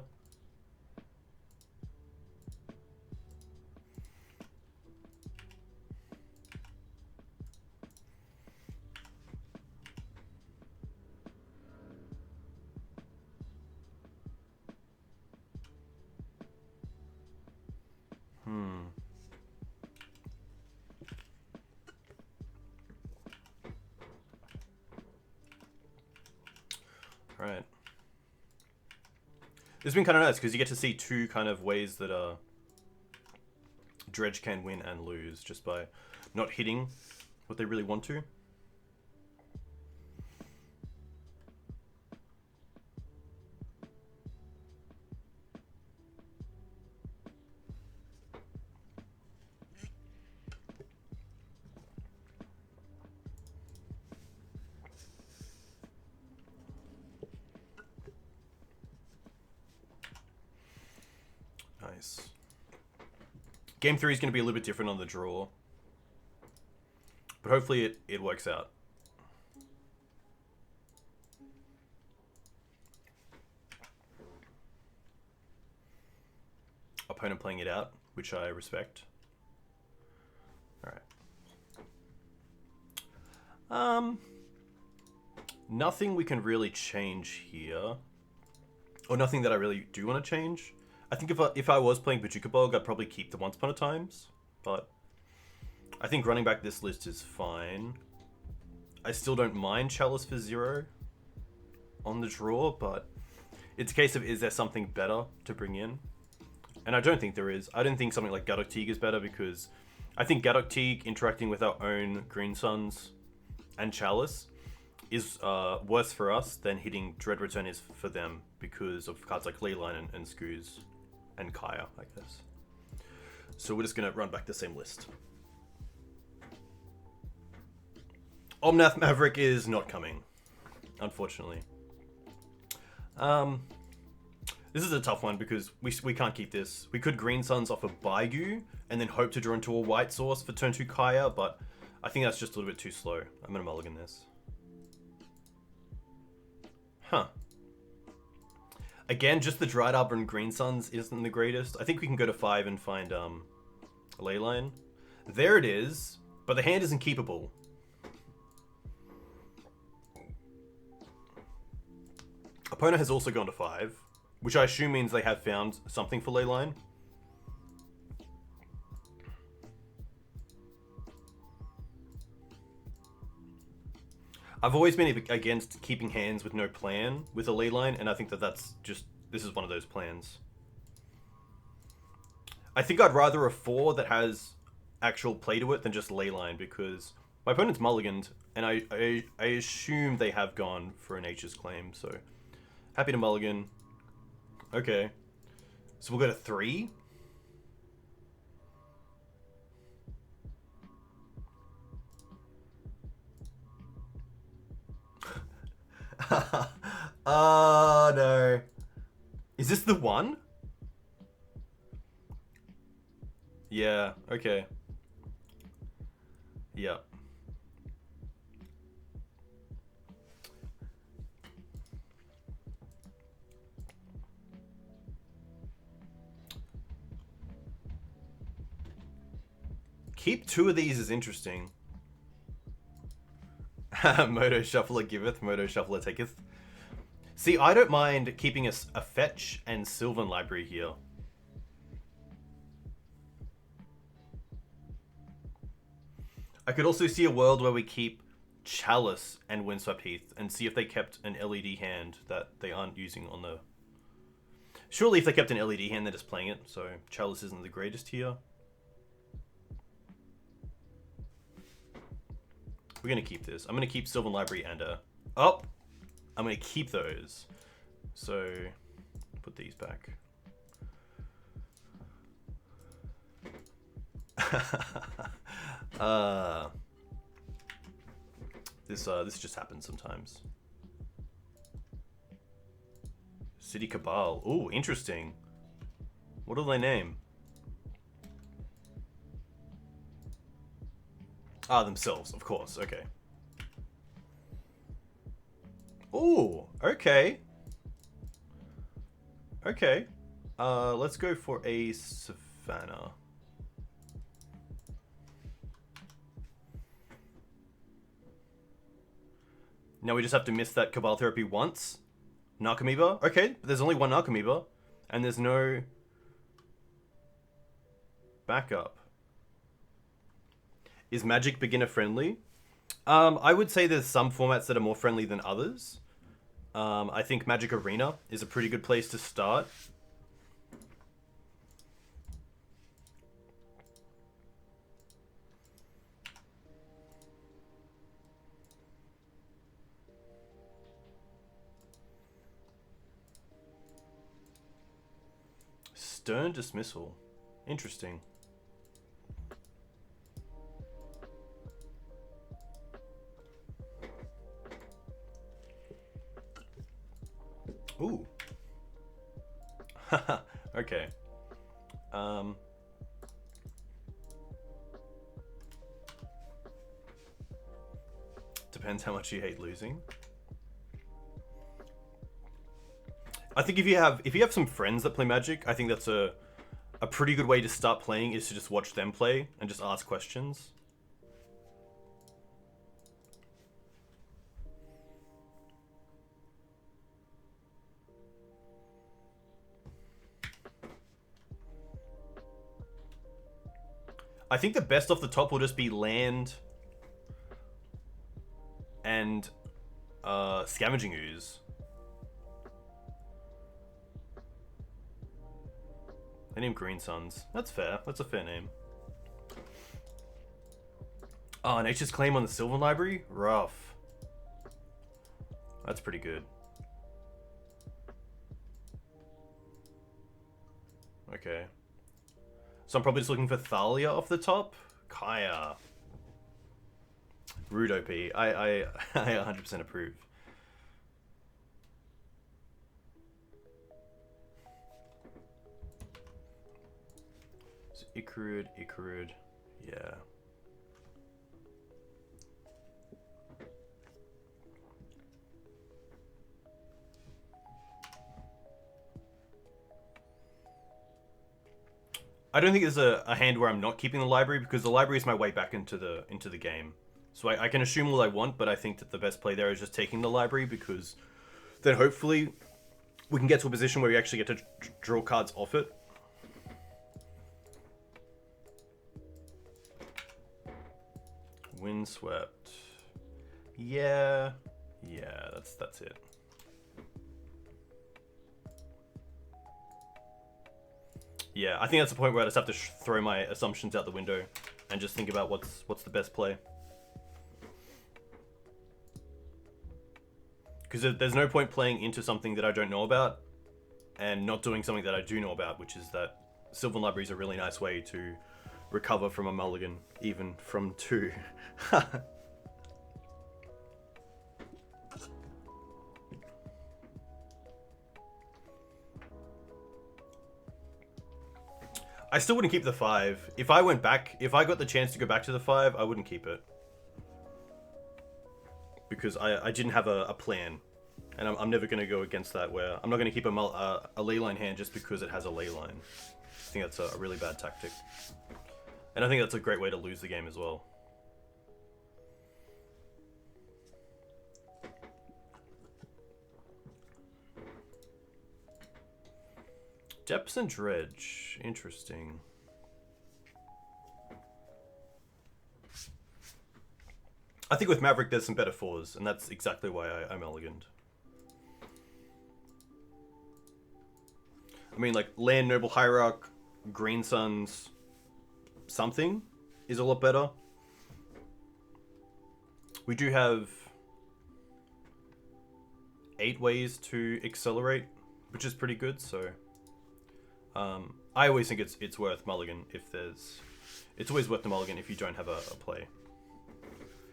Alright. This has been kind of nice because you get to see two kind of ways that Dredge can win and lose just by not hitting what they really want to. Nice. Game 3 is going to be a little bit different on the draw. But hopefully it works out. Opponent playing it out, which I respect. Alright. Nothing we can really change here. Or nothing that I really do want to change. I think if I was playing BUG, I'd probably keep the Once Upon a Times, but I think running back this list is fine. I still don't mind Chalice for 0 on the draw, but it's a case of is there something better to bring in? And I don't think there is. I don't think something like Gaddock Teeg is better because I think Gaddock Teeg interacting with our own Green Suns and Chalice is worse for us than hitting Dread Return is for them because of cards like Leyline and Skoos. And Kaya, I guess. So we're just going to run back the same list. Omnath Maverick is not coming, unfortunately. This is a tough one because we can't keep this. We could Green Suns off a BUG and then hope to draw into a white source for turn 2 Kaya, but I think that's just a little bit too slow. I'm going to mulligan this. Huh. Again, just the Dryad Arbor and Green Suns isn't the greatest. I think we can go to 5 and find a Leyline. There it is, but the hand isn't keepable. Opponent has also gone to 5, which I assume means they have found something for Leyline. I've always been against keeping hands with no plan with a Leyline, and I think that that's just... This is one of those plans. I think I'd rather a 4 that has actual play to it than just Leyline, because my opponent's mulliganed, and I assume they have gone for a Nature's Claim, so happy to mulligan. Okay. So we'll go to 3. Oh no. Is this the one? Yeah, okay. Yeah. Keep 2 of these is interesting. Moto Shuffler giveth, Moto Shuffler taketh. See, I don't mind keeping a Fetch and Sylvan Library here. I could also see a world where we keep Chalice and Windswept Heath and see if they kept an LED hand that they aren't using on the... Surely if they kept an LED hand, they're just playing it, so Chalice isn't the greatest here. We're going to keep this. I'm going to keep Sylvan Library and Oh! I'm going to keep those. So, put these back. This just happens sometimes. City Cabal. Ooh, interesting. What do they name? Ah, themselves, of course. Okay. Ooh, okay. Okay. Let's go for a Savannah. Now we just have to miss that Cabal Therapy once. Narcomoeba. Okay, but there's only one Narcomoeba. And there's no backup. Is Magic beginner friendly? I would say there's some formats that are more friendly than others. I think Magic Arena is a pretty good place to start. Stern Dismissal. Interesting. Ooh. Okay. Depends how much you hate losing. I think if you have some friends that play Magic, I think that's a pretty good way to start playing, is to just watch them play and just ask questions. I think the best off the top will just be land and Scavenging Ooze. They name Green Suns. That's fair. That's a fair name. Oh, Nature's Claim on the Sylvan Library? Rough. That's pretty good. Okay. So I'm probably just looking for Thalia off the top. Kaya. Rude OP. I 100% approve. So Icarud. Yeah. I don't think there's a hand where I'm not keeping the library, because the library is my way back into the game. So I can assume what I want, but I think that the best play there is just taking the library, because then hopefully we can get to a position where we actually get to draw cards off it. Windswept. Yeah, that's it. Yeah, I think that's the point where I just have to throw my assumptions out the window and just think about what's the best play. Because there's no point playing into something that I don't know about and not doing something that I do know about, which is that Sylvan Library is a really nice way to recover from a mulligan, even from 2. I still wouldn't keep the 5. If I went back, if I got the chance to go back to the 5, I wouldn't keep it. Because I didn't have a plan. And I'm never going to go against that, where I'm not going to keep a leyline hand just because it has a leyline. I think that's a really bad tactic. And I think that's a great way to lose the game as well. Depths and Dredge. Interesting. I think with Maverick there's some better 4s, and that's exactly why I mulliganed. I mean, like, Land Noble Hierarch, Green Suns, something is a lot better. We do have 8 ways to accelerate, which is pretty good, so... I always think it's worth mulligan if there's... It's always worth the mulligan if you don't have a play.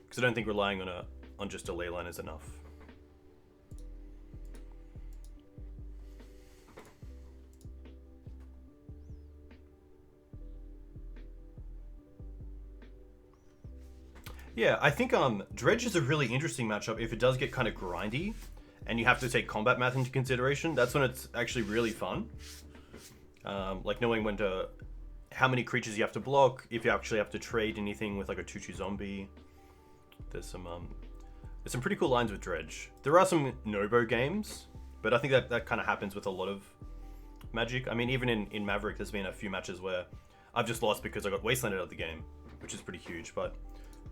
Because I don't think relying on just a leyline is enough. Yeah, I think Dredge is a really interesting matchup if it does get kind of grindy and you have to take combat math into consideration. That's when it's actually really fun. Like knowing how many creatures you have to block, if you actually have to trade anything with like a 2/2 zombie. There's some pretty cool lines with Dredge. There are some Nobo games, but I think that kind of happens with a lot of Magic. I mean, even in Maverick, there's been a few matches where I've just lost because I got wastelanded out of the game, which is pretty huge. But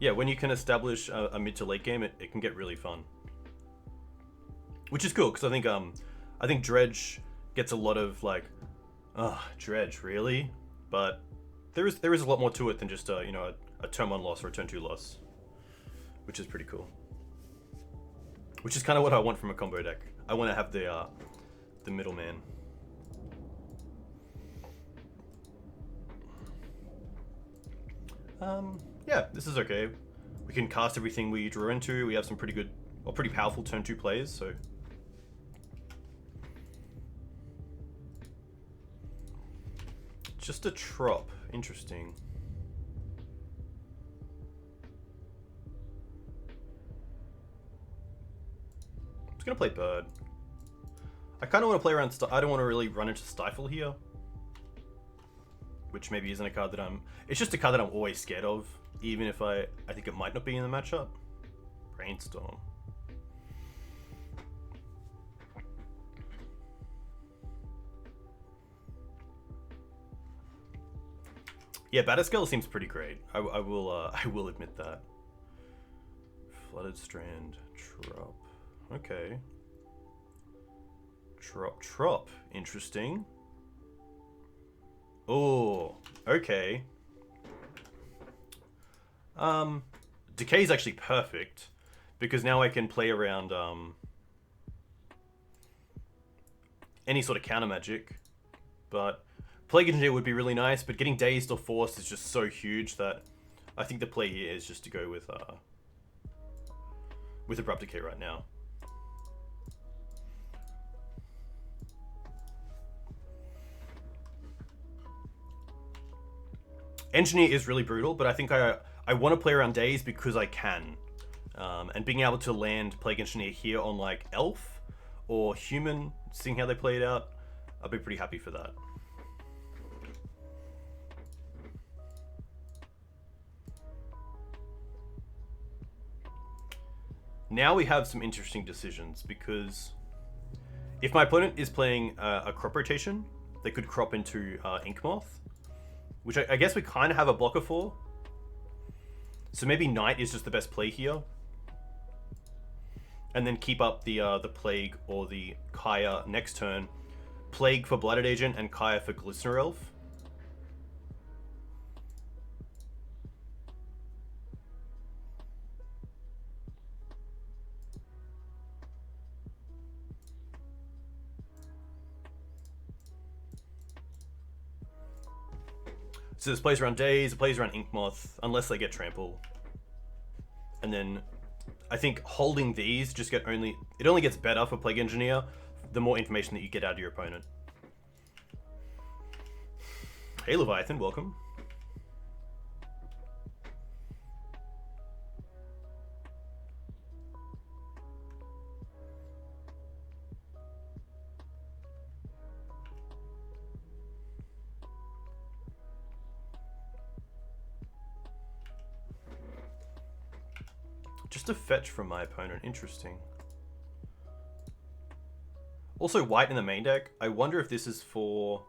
yeah, when you can establish a mid to late game, it can get really fun. Which is cool, because I think Dredge gets a lot of like, oh, Dredge, really? But there is a lot more to it than just a turn 1 loss or a turn 2 loss, which is pretty cool. Which is kind of what I want from a combo deck. I want to have the middleman. Yeah, this is okay. We can cast everything we draw into. We have some pretty good, or pretty powerful turn 2 plays, so... Just a trop. Interesting. I'm just gonna play Bird. I kind of want to play around... I don't want to really run into Stifle here. Which maybe isn't a card that I'm... It's just a card that I'm always scared of. Even if I think it might not be in the matchup. Brainstorm. Yeah, Batterskull seems pretty great. I will admit that. Flooded Strand. Trop. Okay. Trop. Interesting. Oh, okay. Decay is actually perfect because now I can play around any sort of counter magic, but Plague Engineer would be really nice, but getting Dazed or Forced is just so huge that I think the play here is just to go with Abrupt Decay right now. Engineer is really brutal, but I think I want to play around Daze because I can. And being able to land Plague Engineer here on like Elf or Human, seeing how they play it out, I'll be pretty happy for that. Now we have some interesting decisions because if my opponent is playing a crop rotation, they could crop into Inkmoth, which I guess we kind of have a blocker for. So maybe Knight is just the best play here. And then keep up the Plague or the Kaya next turn. Plague for Blooded Agent and Kaya for Glistener Elf. So this plays around Daze, it plays around Inkmoth, unless they get Trample. And then I think holding these just it only gets better for Plague Engineer the more information that you get out of your opponent. Hey Leviathan, welcome. Just a fetch from my opponent, interesting. Also white in the main deck. I wonder if this is for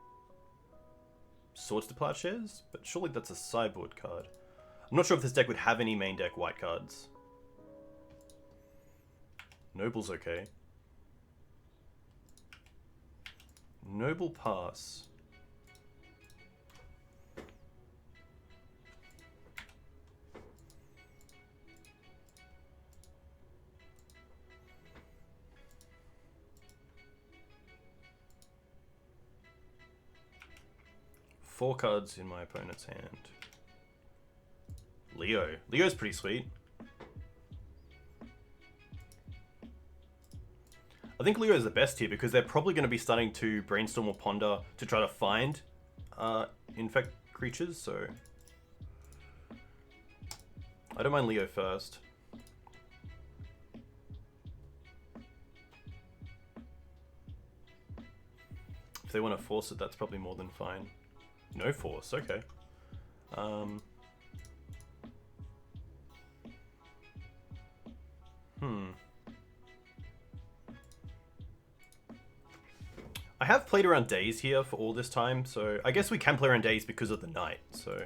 Swords to Plowshares, but surely that's a sideboard card. I'm not sure if this deck would have any main deck white cards. Noble's okay. Noble pass. Four cards in my opponent's hand. Leo. Leo's pretty sweet. I think Leo is the best here because they're probably going to be starting to brainstorm or ponder to try to find Infect creatures, so I don't mind Leo first. If they want to force it, that's probably more than fine. No force, okay. I have played around Daze here for all this time, so I guess we can play around Daze because of the night, so.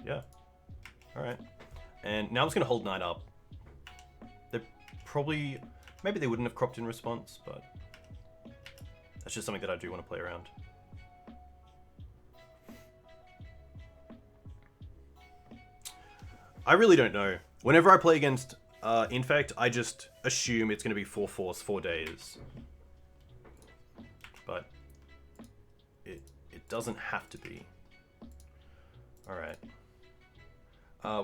Yeah. Alright. And now I'm just going to hold 9 up. They're probably... Maybe they wouldn't have cropped in response, but that's just something that I do want to play around. I really don't know. Whenever I play against Infect, I just assume it's going to be 4 force, 4 days. But it doesn't have to be. Alright.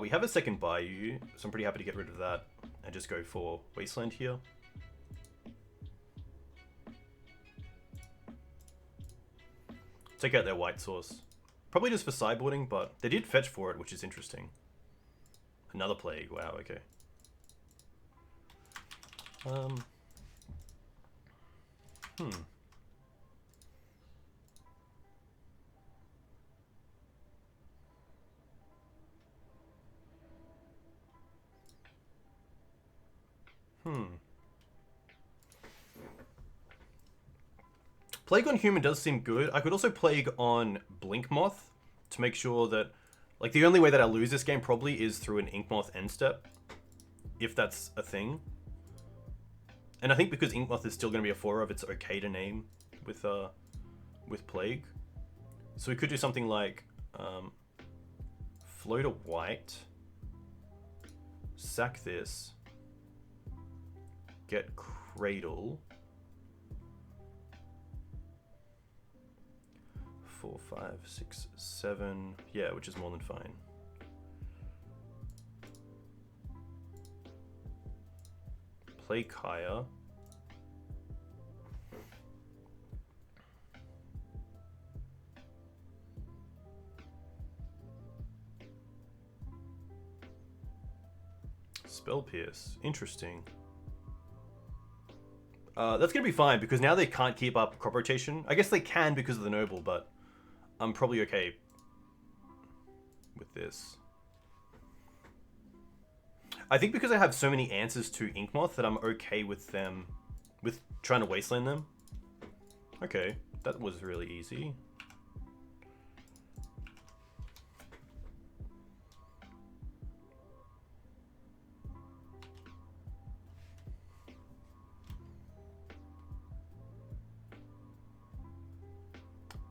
We have a second Bayou, so I'm pretty happy to get rid of that and just go for Wasteland here. Take out their white source. Probably just for sideboarding, but they did fetch for it, which is interesting. Another Plague, wow, okay. Plague on Human does seem good. I could also Plague on Blinkmoth to make sure that... Like, the only way that I lose this game probably is through an Inkmoth end step. If that's a thing. And I think because Inkmoth is still going to be a 4-of, it's okay to name with Plague. So we could do something like... float a white. Sack this. Get Cradle. 4, 5, 6, 7. Yeah, which is more than fine. Play Kaya. Spell Pierce. Interesting. That's going to be fine because now they can't keep up crop rotation. I guess they can because of the Noble, but I'm probably okay with this. I think because I have so many answers to Inkmoth that I'm okay with them, with trying to wasteland them. Okay, that was really easy.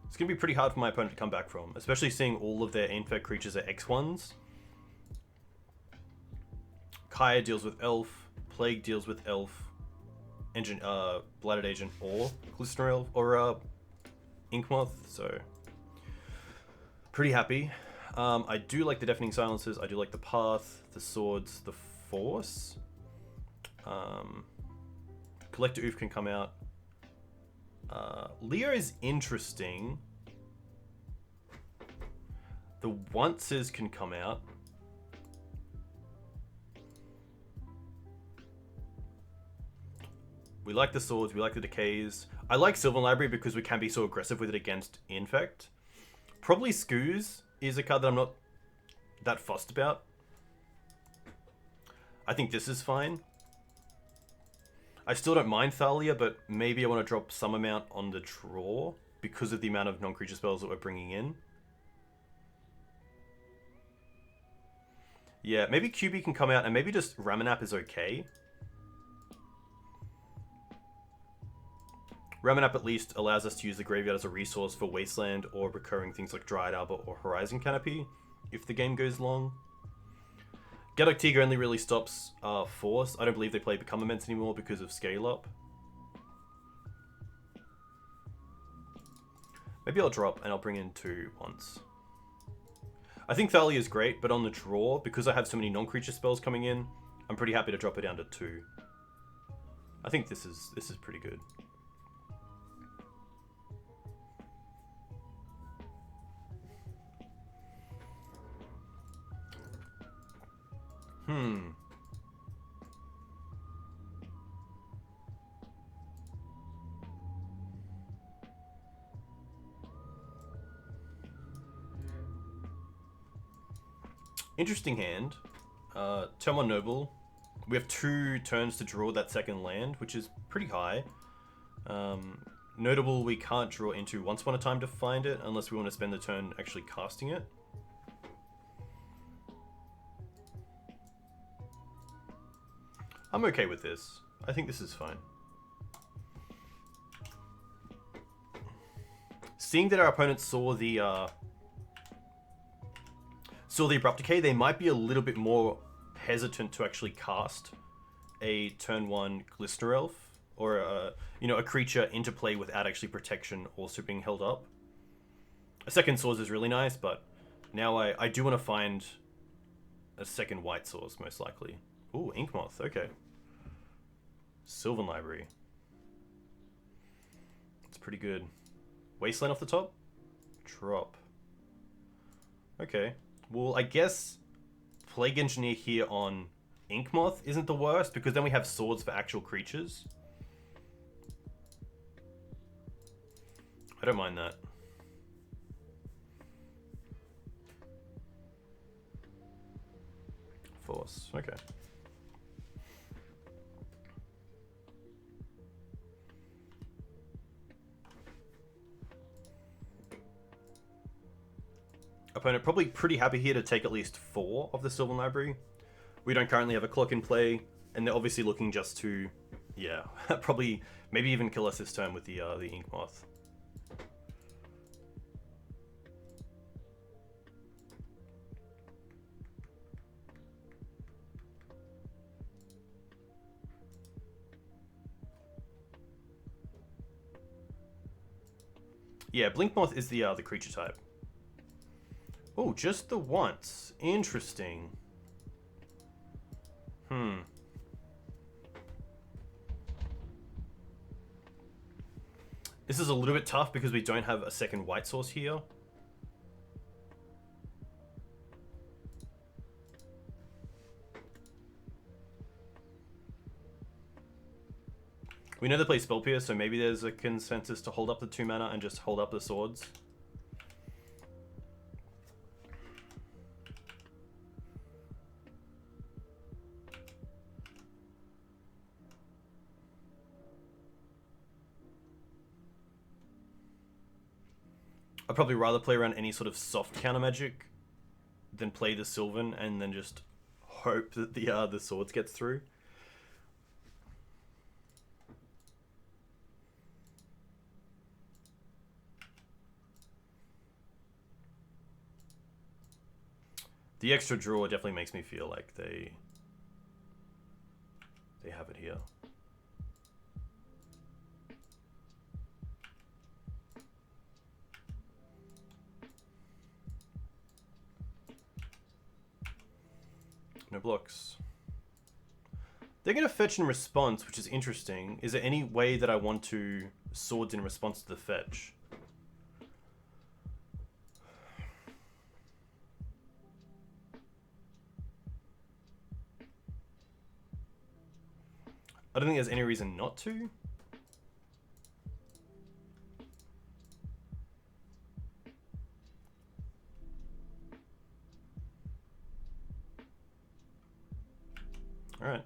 It's going to be pretty hard for my opponent to come back from, especially seeing all of their Infect creatures are X1s. Kaya deals with Elf, Plague deals with Elf. engine, Blighted Agent or Glistener or Inkmoth, so pretty happy. I do like the Deafening Silences. I do like the Path, the Swords, the Force. Collector Oof can come out. Leo is interesting. The Onces can come out. We like the Swords, we like the Decays. I like Sylvan Library because we can be so aggressive with it against Infect. Probably Skoos is a card that I'm not that fussed about. I think this is fine. I still don't mind Thalia, but maybe I want to drop some amount on the draw because of the amount of non-creature spells that we're bringing in. Yeah, maybe QB can come out and maybe just Ramanap is okay. Ramanap at least allows us to use the graveyard as a resource for Wasteland or recurring things like Dryad Arbor or Horizon Canopy if the game goes long. Gaddock Teeg only really stops Force. I don't believe they play Become Immense anymore because of Scale Up. Maybe I'll drop and I'll bring in 2 once. I think Thalia is great, but on the draw, because I have so many non-creature spells coming in, I'm pretty happy to drop it down to 2. I think this is pretty good. Interesting hand. Turn 1 Noble. We have 2 turns to draw that second land, which is pretty high. Notable, we can't draw into Once Upon a Time to find it unless we want to spend the turn actually casting it. I'm okay with this. I think this is fine. Seeing that our opponents saw the Abrupt Decay, they might be a little bit more hesitant to actually cast a turn 1 Glistener Elf or a creature into play without actually protection also being held up. A second Swords is really nice, but now I do want to find a second white Swords most likely. Ooh, Inkmoth, okay. Sylvan Library. It's pretty good. Wasteland off the top? Drop. Okay. Well, I guess Plague Engineer here on Inkmoth isn't the worst, because then we have swords for actual creatures. I don't mind that. Force, okay. Opponent probably pretty happy here to take at least 4 of the Sylvan Library. We don't currently have a clock in play, and they're obviously looking just to, yeah, probably maybe even kill us this turn with the Inkmoth. Yeah, Blinkmoth is the creature type. Oh, just the once. Interesting. This is a little bit tough because we don't have a second white source here. We know they play Spell Pierce, so maybe there's a consensus to hold up the 2 mana and just hold up the swords. I'd probably rather play around any sort of soft counter magic than play the Sylvan and then just hope that the swords gets through. The extra draw definitely makes me feel like they have it here. No blocks. They're going to fetch in response, which is interesting. Is there any way that I want to swords in response to the fetch? I don't think there's any reason not to. All right.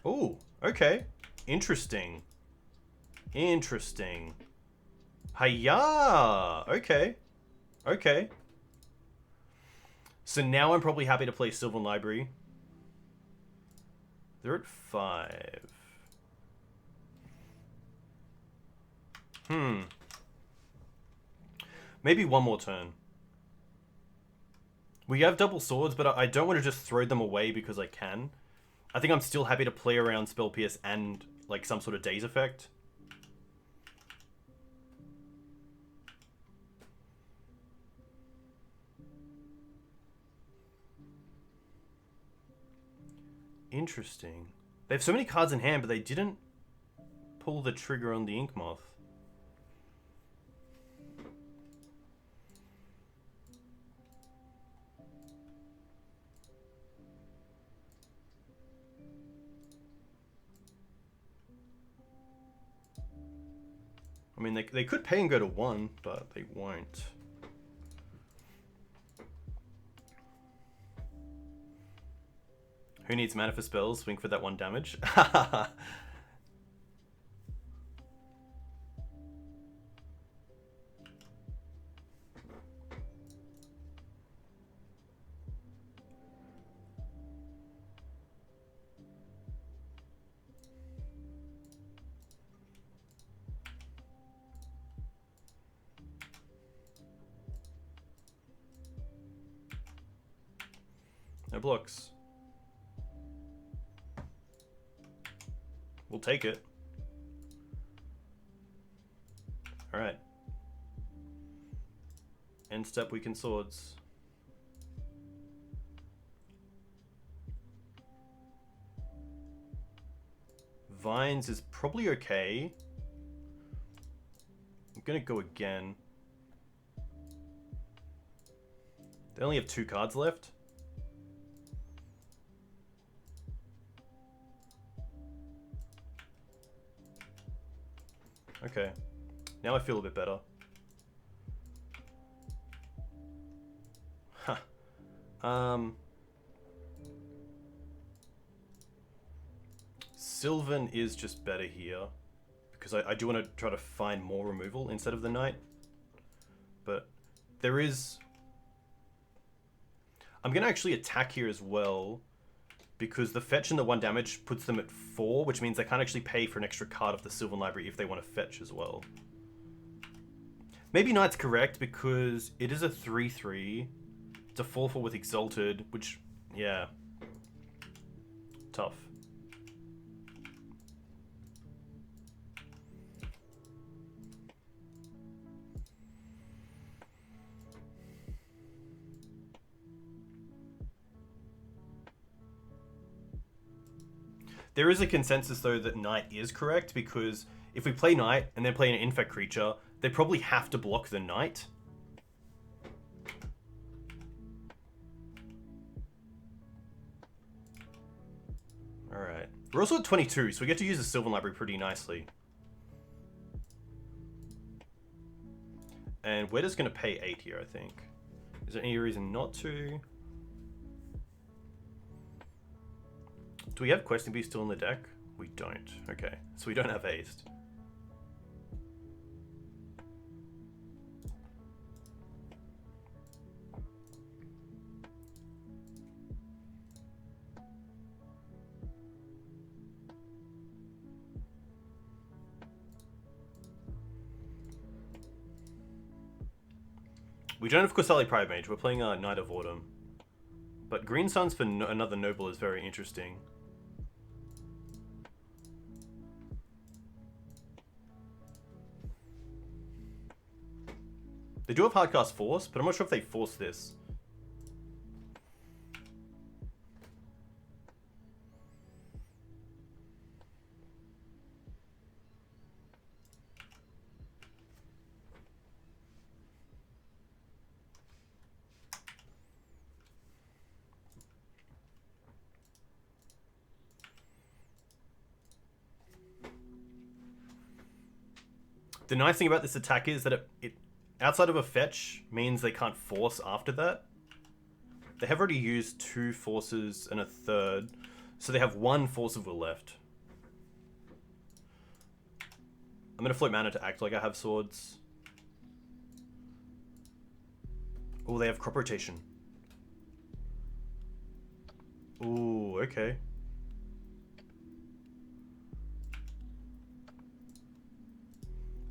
Oh, okay. Interesting. Interesting. Hiya! Okay. Okay. So now I'm probably happy to play Sylvan Library. They're at 5. Maybe one more turn. We have double swords, but I don't want to just throw them away because I can. I think I'm still happy to play around Spell Pierce and like some sort of Daze effect. Interesting. They have so many cards in hand, but they didn't pull the trigger on the Ink Moth. I mean, they could pay and go to 1, but they won't. Who needs mana for spells? Swing for that 1 damage. No blocks. We'll take it. Alright. End step, weaken swords. Vines is probably okay. I'm gonna go again. They only have 2 cards left. Okay. Now I feel a bit better. Huh. Sylvan is just better here. Because I do want to try to find more removal instead of the Knight. But there is... I'm going to actually attack here as well. Because the fetch and the 1 damage puts them at 4, which means they can't actually pay for an extra card of the Sylvan Library if they want to fetch as well. Maybe Knight's correct because it is a 3/3. It's a 4/4 with Exalted, which, yeah. Tough. There is a consensus, though, that Knight is correct, because if we play Knight and then play an Infect creature, they probably have to block the Knight. Alright. We're also at 22, so we get to use the Sylvan Library pretty nicely. And we're just going to pay 8 here, I think. Is there any reason not to? Do we have Questing Beast still in the deck? We don't. Okay, so we don't have haste. We don't have Kusali Pride Mage. We're playing Knight of Autumn. But Green Suns for another Noble is very interesting. They do have Hardcast Force, but I'm not sure if they force this. The nice thing about this attack is that it outside of a fetch means they can't force after that. They have already used 2 forces and a third, so they have 1 force of will left. I'm gonna float mana to act like I have swords. Oh, they have crop rotation. Ooh, okay.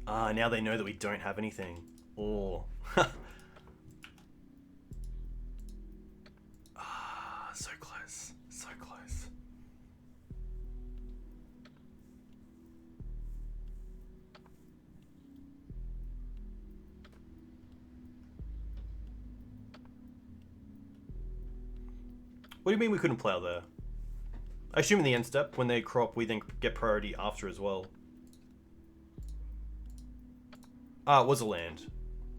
Ah, now they know that we don't have anything. Oh. Ah, so close. So close. What do you mean we couldn't plow there? I assume in the end step, when they crop, we then get priority after as well. Ah, it was a land.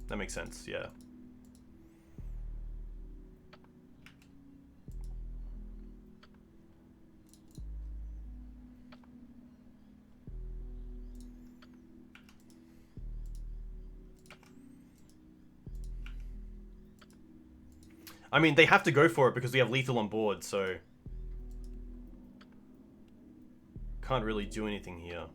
That makes sense, yeah. I mean, they have to go for it because we have lethal on board, so... Can't really do anything here.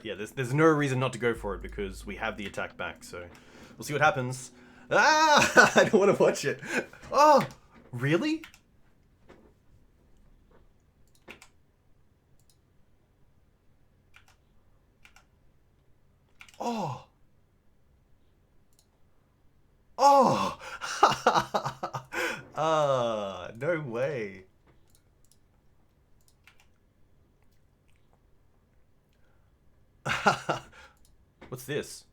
Yeah, there's no reason not to go for it because we have the attack back, so we'll see what happens. Ah! I don't want to watch it. Oh! Really? Oh! Oh! No way. What's this?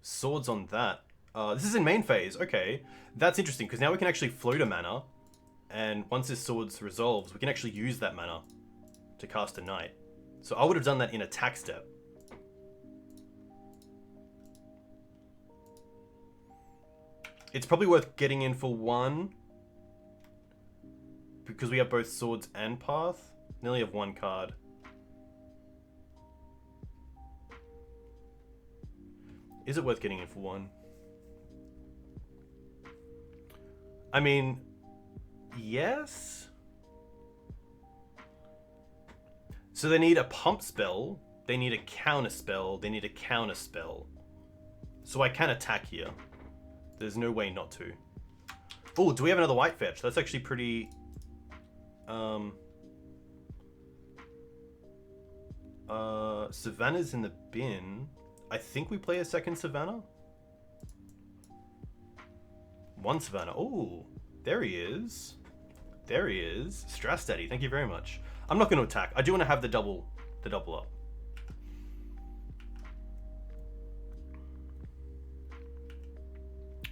Swords on that. This is in main phase. Okay. That's interesting, because now we can actually float a mana. And once this swords resolves, we can actually use that mana to cast a knight. So I would have done that in attack step. It's probably worth getting in for 1. Because we have both swords and path. Nearly have 1 card. Is it worth getting in for 1? I mean, yes. So they need a pump spell, they need a counter spell, they need a counter spell. So I can attack here. There's no way not to. Oh, do we have another white fetch? That's actually pretty... Savannah's in the bin. I think we play a second Savannah. 1 Savannah. Oh, there he is. There he is. Strass Daddy, thank you very much. I'm not going to attack. I do want to have the double up.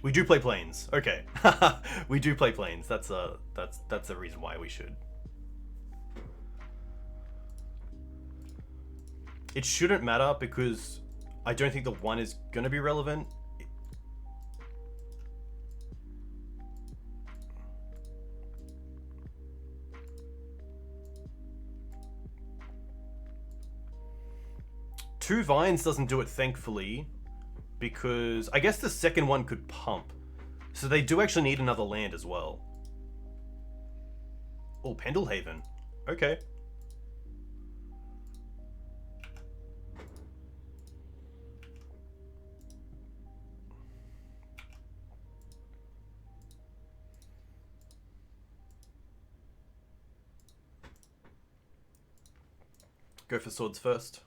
We do play planes. Okay. We do play planes. That's the reason why we should. It shouldn't matter because I don't think the 1 is going to be relevant. Two Vines doesn't do it, thankfully, because I guess the second one could pump. So they do actually need another land as well. Oh, Pendlehaven. Okay. Go for swords first.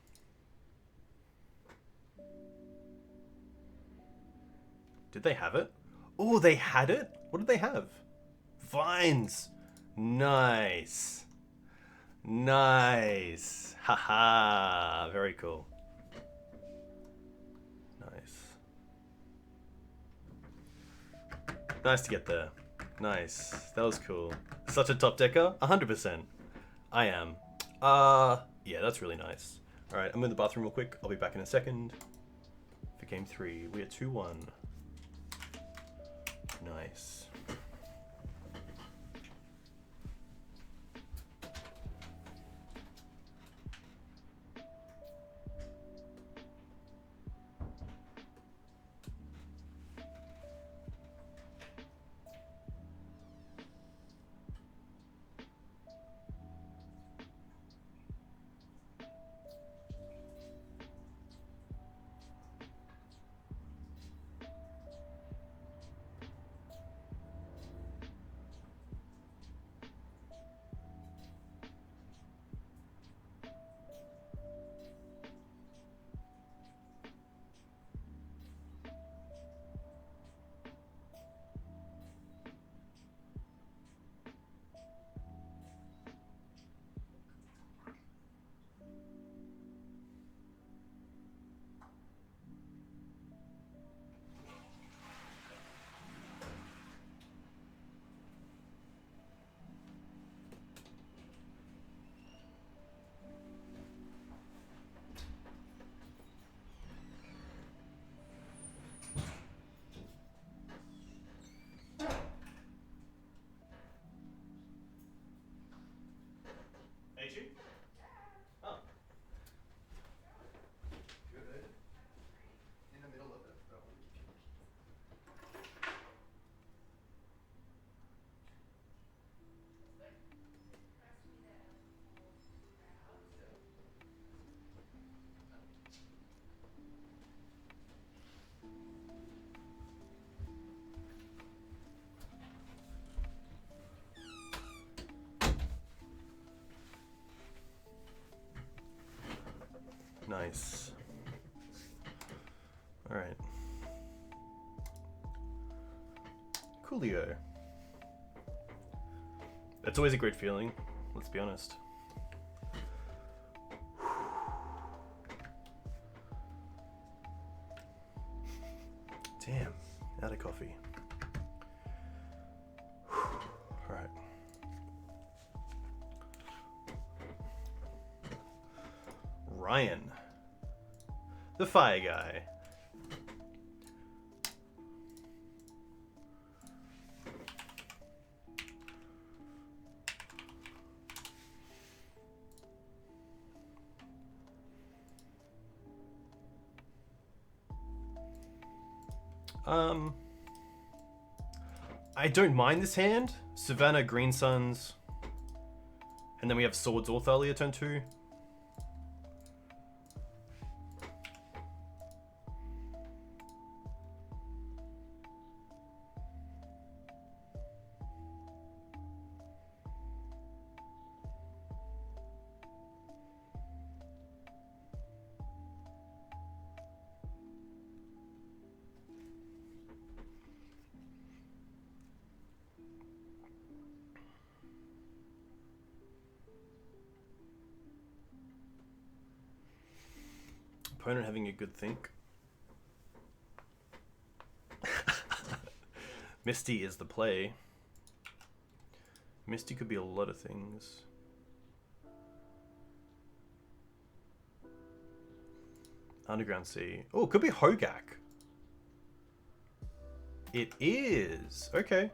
Did they have it? Oh, they had it? What did they have? Vines. Nice. Nice. Haha. Very cool. Nice. Nice to get there. Nice. That was cool. Such a top decker? 100%. I am. Yeah, that's really nice. Alright, I'm in the bathroom real quick. I'll be back in a second. For game 3, we are 2-1. Nice. Oh. Good. In the middle of it. Nice. All right. Coolio. It's always a great feeling, let's be honest. Damn, out of coffee. All right. Ryan, the fire guy. I don't mind this hand. Savannah, Green Suns. And then we have Swords or Thalia turn 2. Opponent having a good think. Misty is the play. Misty could be a lot of things. Underground Sea. Oh, it could be Hogaak. It is. Okay.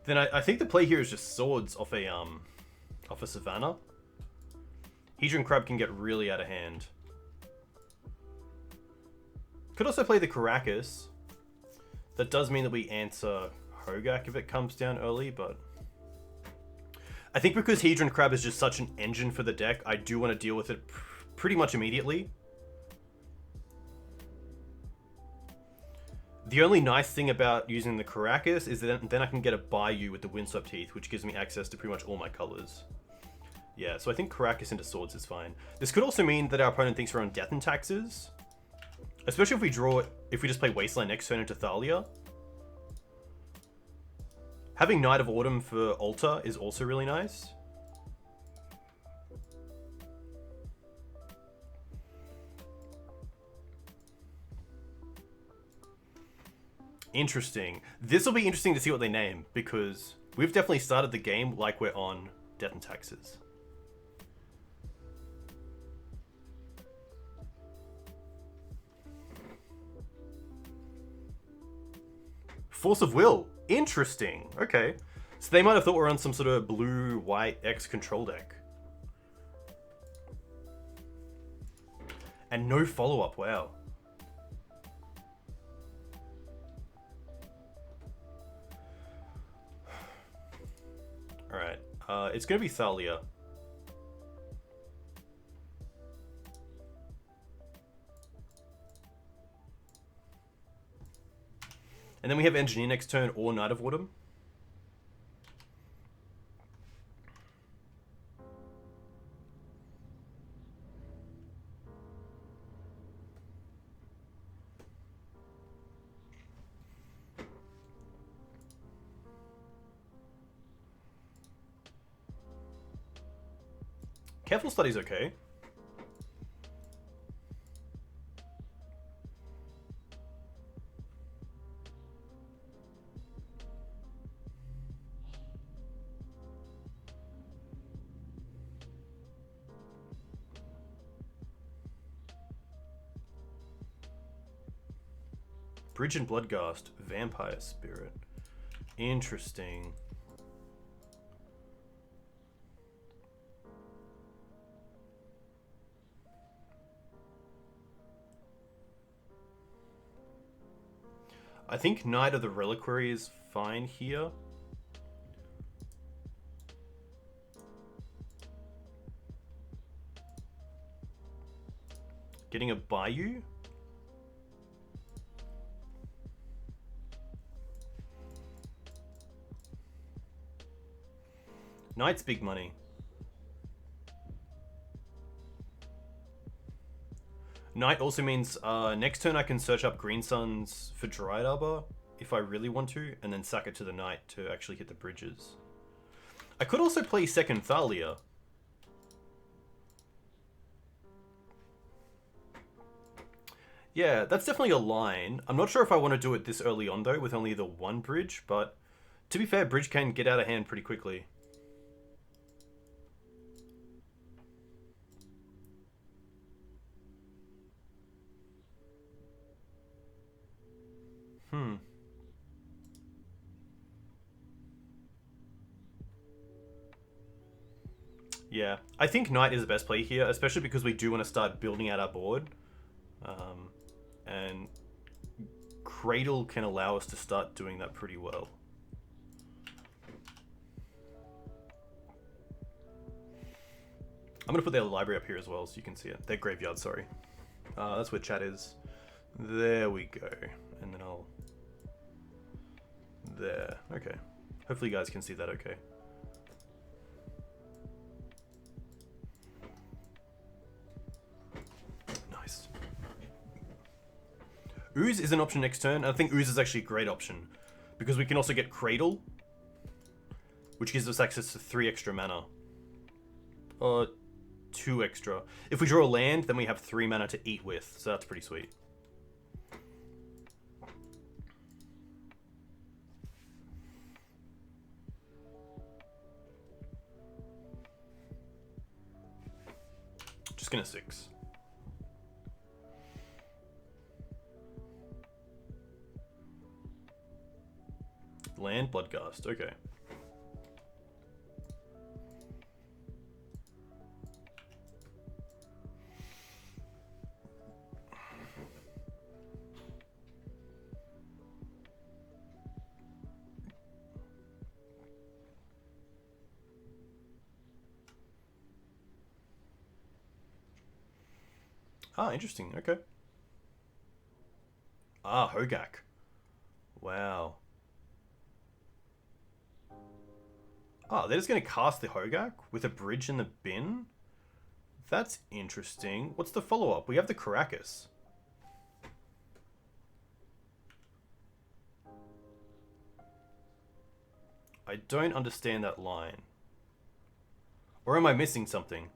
Then I think the play here is just swords off a Savannah. Hedron Crab can get really out of hand. Could also play the Caracas. That does mean that we answer Hogaak if it comes down early, but I think because Hedron Crab is just such an engine for the deck, I do want to deal with it pretty much immediately. The only nice thing about using the Caracas is that then I can get a Bayou with the Windswept Teeth, which gives me access to pretty much all my colors. Yeah, so I think Caracas into Swords is fine. This could also mean that our opponent thinks we're on Death and Taxes. Especially if we just play Wasteland next turn into Thalia. Having Knight of Autumn for Altar is also really nice. Interesting. This will be interesting to see what they name, because we've definitely started the game like we're on Death and Taxes. Force of Will. Interesting. Okay. So they might have thought we're on some sort of blue-white X control deck. And no follow-up. Wow. Alright. It's going to be Thalia. And then we have Engineer next turn or Knight of Autumn. Careful Study's okay. Bridge and Bloodghast, Vampire Spirit. Interesting. I think Knight of the Reliquary is fine here. Getting a Bayou? Knight's big money. Knight also means next turn I can search up Green Suns for Dryad Arbor if I really want to, and then sack it to the Knight to actually hit the bridges. I could also play second Thalia. Yeah, that's definitely a line. I'm not sure if I want to do it this early on though, with only the one bridge, but to be fair, bridge can get out of hand pretty quickly. Yeah, I think Knight is the best play here, especially because we do want to start building out our board. And Cradle can allow us to start doing that pretty well. I'm going to put their library up here as well so you can see it. Their graveyard, sorry. That's where chat is. There we go. And then I'll... There. Okay. Hopefully you guys can see that okay. Nice. Ooze is an option next turn. I think Ooze is actually a great option because we can also get Cradle, which gives us access to 3 extra mana. 2 extra. If we draw a land, then we have 3 mana to eat with, so that's pretty sweet. Just gonna 6. Land, Bloodghast, okay. Ah, interesting. Okay. Ah, Hogaak. Wow. Oh, they're just going to cast the Hogaak with a bridge in the bin? That's interesting. What's the follow-up? We have the Caracas. I don't understand that line. Or am I missing something?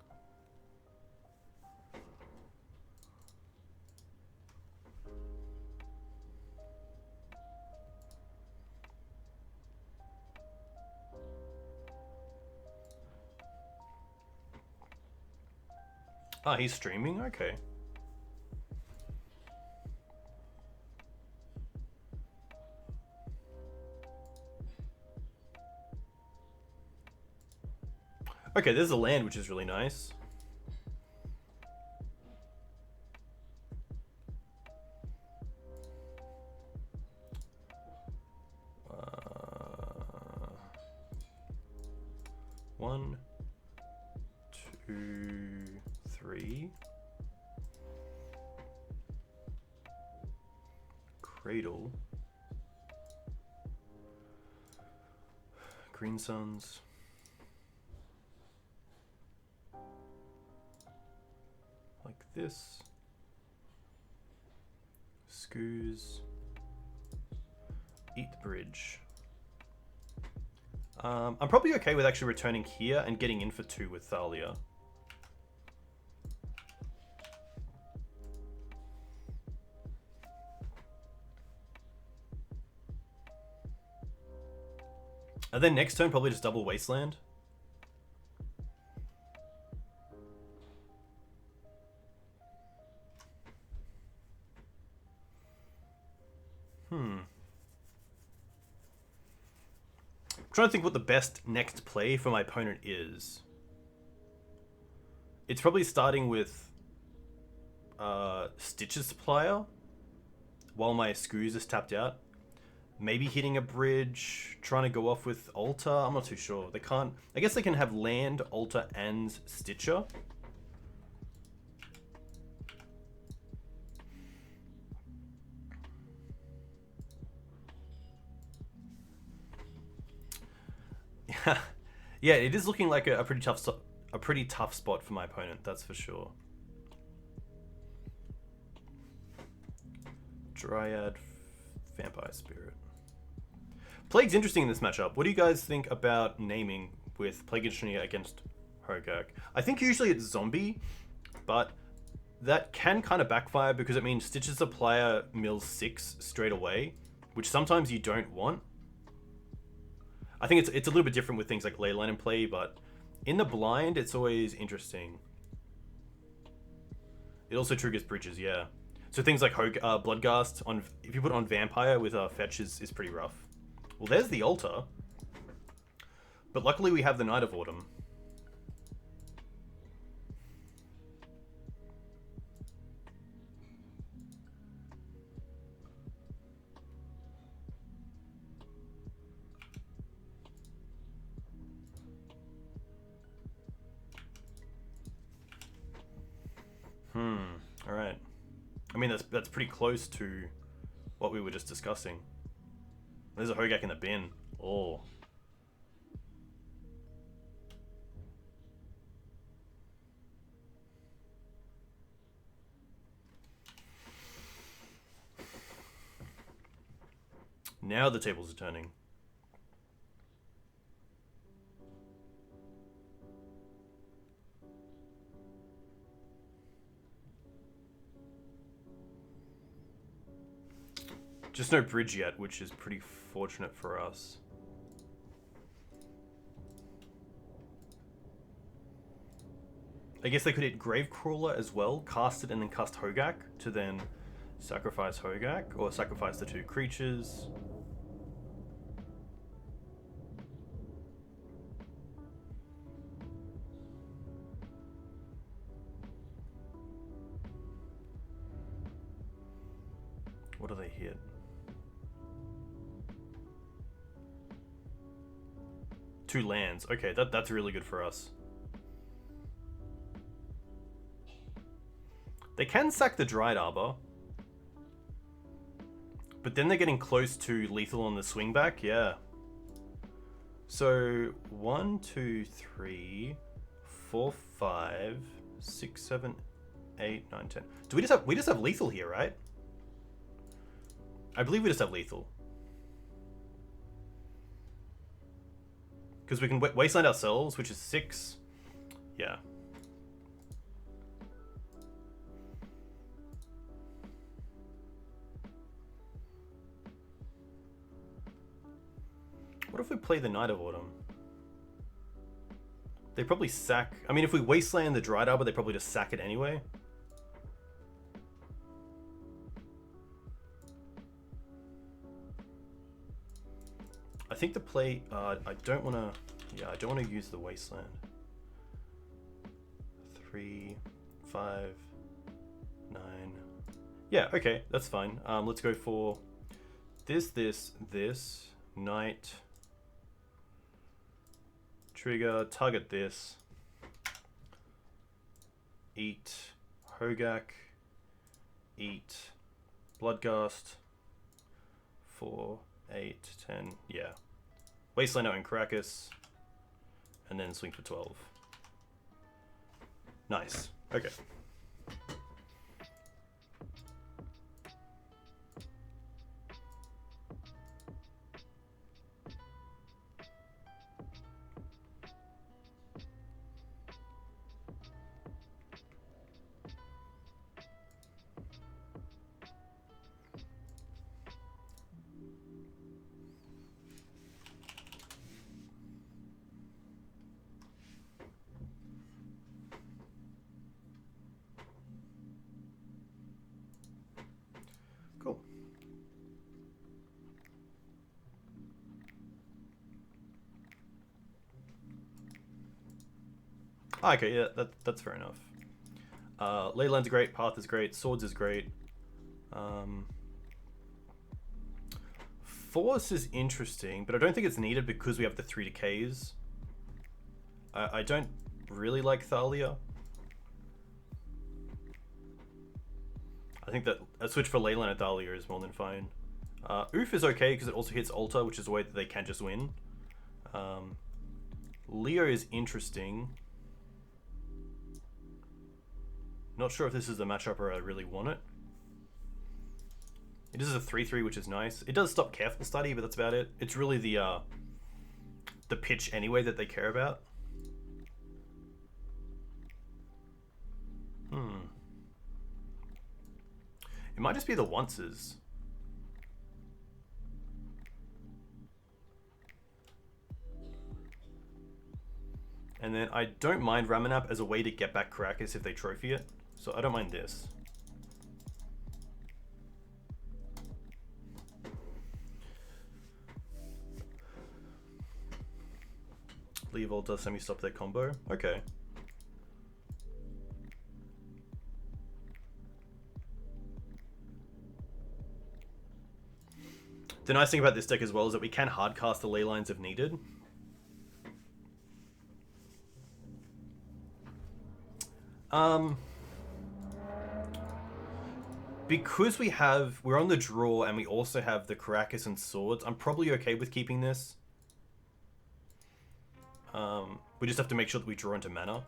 Ah, he's streaming? Okay. Okay, there's a land, which is really nice. One, two, three. Cradle. Green Suns. Like this. Scoos. Eat the bridge. I'm probably okay with actually returning here and getting in for 2 with Thalia. And then next turn, probably just double Wasteland. I'm trying to think what the best next play for my opponent is. It's probably starting with Stitches Supplier while my Scoos is tapped out. Maybe hitting a bridge, trying to go off with Altar. I'm not too sure. They can't. I guess they can have land, Altar, and Stitcher. Yeah, it is looking like a pretty tough spot for my opponent. That's for sure. Dryad, Vampire Spirit. Plague's interesting in this matchup. What do you guys think about naming with Plague Engineer against Hogaak? I think usually it's Zombie, but that can kind of backfire because it means Stitches the player mills 6 straight away, which sometimes you don't want. I think it's a little bit different with things like Leyline in play, but in the blind, it's always interesting. It also triggers bridges, yeah. So things like Bloodghast, if you put it on Vampire with Fetch is pretty rough. Well, there's the Altar. But luckily we have the Night of Autumn. Alright. I mean, that's pretty close to what we were just discussing. There's a Hogaak in the bin. Oh. Now the tables are turning. Just no bridge yet, which is pretty fortunate for us. I guess they could hit Gravecrawler as well, cast it and then cast Hogaak to then sacrifice Hogaak, or sacrifice the 2 creatures. What do they hit? Two lands. Okay, that's really good for us. They can sack the Dryad Arbor, But then they're getting close to lethal on the swing back, yeah. So 1, 2, 3, 4, 5, 6, 7, 8, 9, 10. Do we just have lethal here, right? I believe we just have lethal. Because we can wasteland ourselves, which is 6. Yeah. What if we play the Night of Autumn? They probably sack... I mean, if we wasteland the Dried Arbor, they probably just sack it anyway. I think the play... I don't want to... Yeah, I don't want to use the wasteland. 3, 5, 9... Yeah, okay, that's fine. Let's go for this, Night... Trigger, target this. Eat Hogaak. Eat Bloodghast. 4, 8, 10. Yeah. Wasteland out in Caracas. And then swing for 12. Nice. Okay. Cool. Okay, yeah, that's fair enough. Leyland's great, Path is great, Swords is great. Force is interesting, but I don't think it's needed because we have the 3 decays. I don't really like Thalia. I think that a switch for Leyland and Thalia is more than fine. Oof is okay because it also hits Altar, which is a way that they can just win. Leo is interesting. Not sure if this is the matchup where I really want it. It is a 3/3, which is nice. It does stop Careful Study, but that's about it. It's really the pitch anyway that they care about. It might just be the onces. And then I don't mind Ramanap as a way to get back Caracas if they trophy it. So I don't mind this. Leevol does semi-stop their combo. Okay. The nice thing about this deck as well is that we can hardcast the ley lines if needed. Because we're on the draw and we also have the Caracas and Swords, I'm probably okay with keeping this. We just have to make sure that we draw into mana.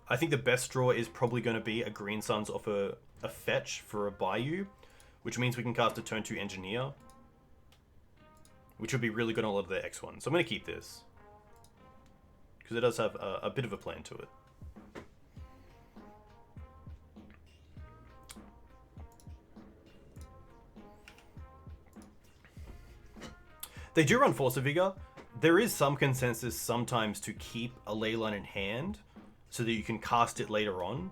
I think the best draw is probably going to be a Green Suns off a fetch for a Bayou, which means we can cast a turn 2 Engineer, which would be really good on a lot of their X1. So I'm going to keep this, because it does have a bit of a plan to it. They do run Force of Vigor. There is some consensus sometimes to keep a Leyline in hand so that you can cast it later on.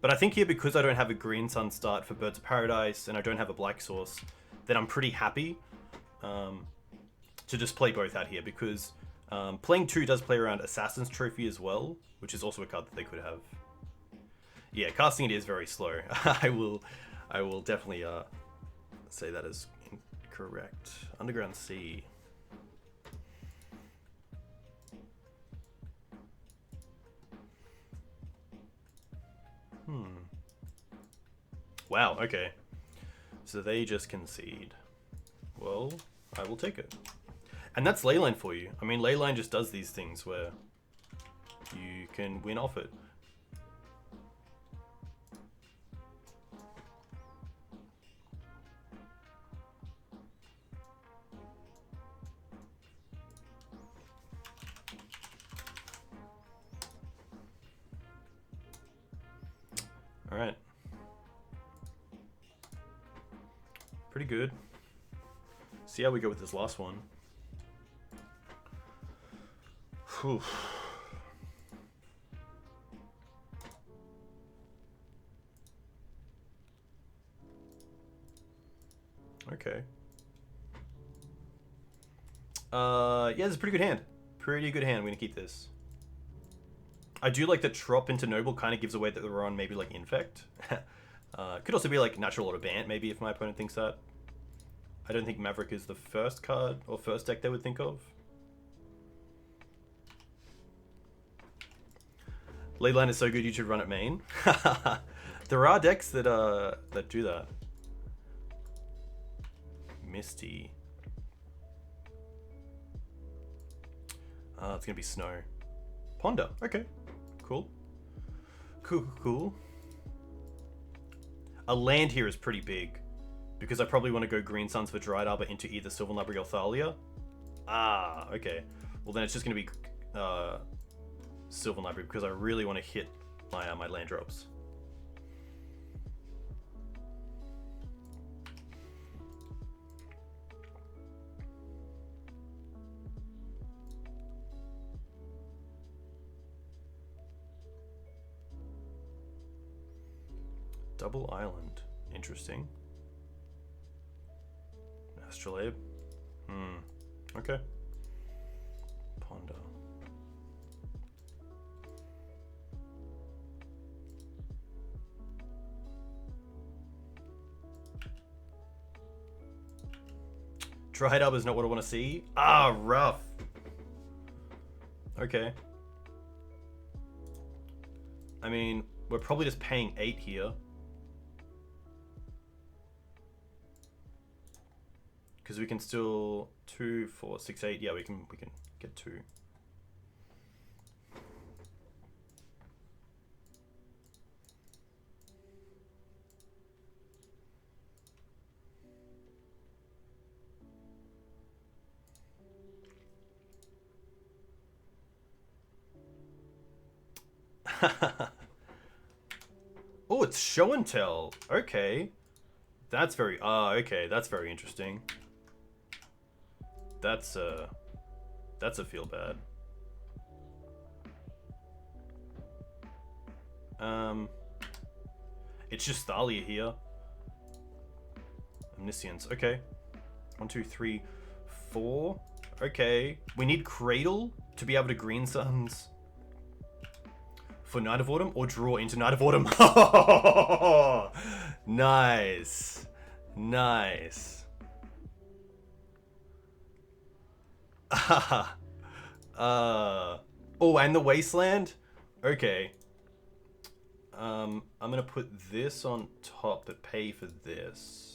But I think here, because I don't have a Green Sun start for Birds of Paradise and I don't have a Black Source, then I'm pretty happy to just play both out here, because playing 2 does play around Assassin's Trophy as well, which is also a card that they could have. Yeah, casting it is very slow. I will definitely say that as incorrect. Underground Sea. Wow, okay. So they just concede. Well, I will take it. And that's Leyline for you. I mean, Leyline just does these things where you can win off it. All right. Pretty good. See how we go with this last one. Whew. Okay. Yeah, this is a pretty good hand. Pretty good hand. I'm gonna keep this. I do like that Trop into Noble kind of gives away that we're on maybe like Infect. Could also be like Natural Auto Bant maybe if my opponent thinks that. I don't think Maverick is the first card or first deck they would think of. Leyline is so good you should run it main. There are decks that do that. Misty. It's gonna be Snow. Ponder. Okay. Cool. Cool. A land here is pretty big. Because I probably want to go Green Suns for Dried Arbor into either Sylvan Library or Thalia. Ah, okay. Well then it's just gonna be Sylvan Library because I really want to hit my my land drops. Double Island. Interesting. Astrolabe. Okay. Ponder. Dried Up is not what I want to see. Ah, rough. Okay. I mean, we're probably just paying 8 here. Because we can still 2, 4, 6, 8. Yeah, we can get 2. Oh, it's show and tell. Okay. That's very okay, that's very interesting. That's a feel bad. It's just Thalia here. Omniscience. Okay. 1, 2, 3, 4. Okay. We need Cradle to be able to Green Suns for Night of Autumn or draw into Night of Autumn. Nice. Nice. Oh, and the Wasteland? Okay. I'm gonna put this on top, but pay for this.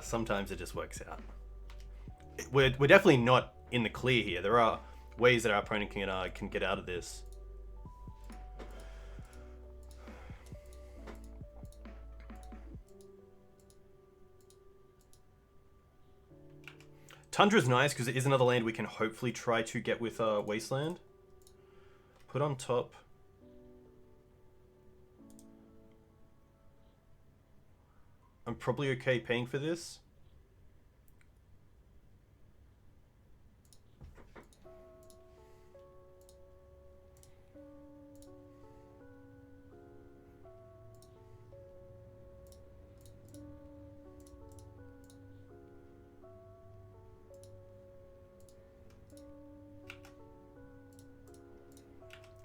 Sometimes it just works out. We're definitely not in the clear here. There are ways that our opponent can get out of this. Tundra's nice because it is another land we can hopefully try to get with Wasteland. Put on top. I'm probably okay paying for this.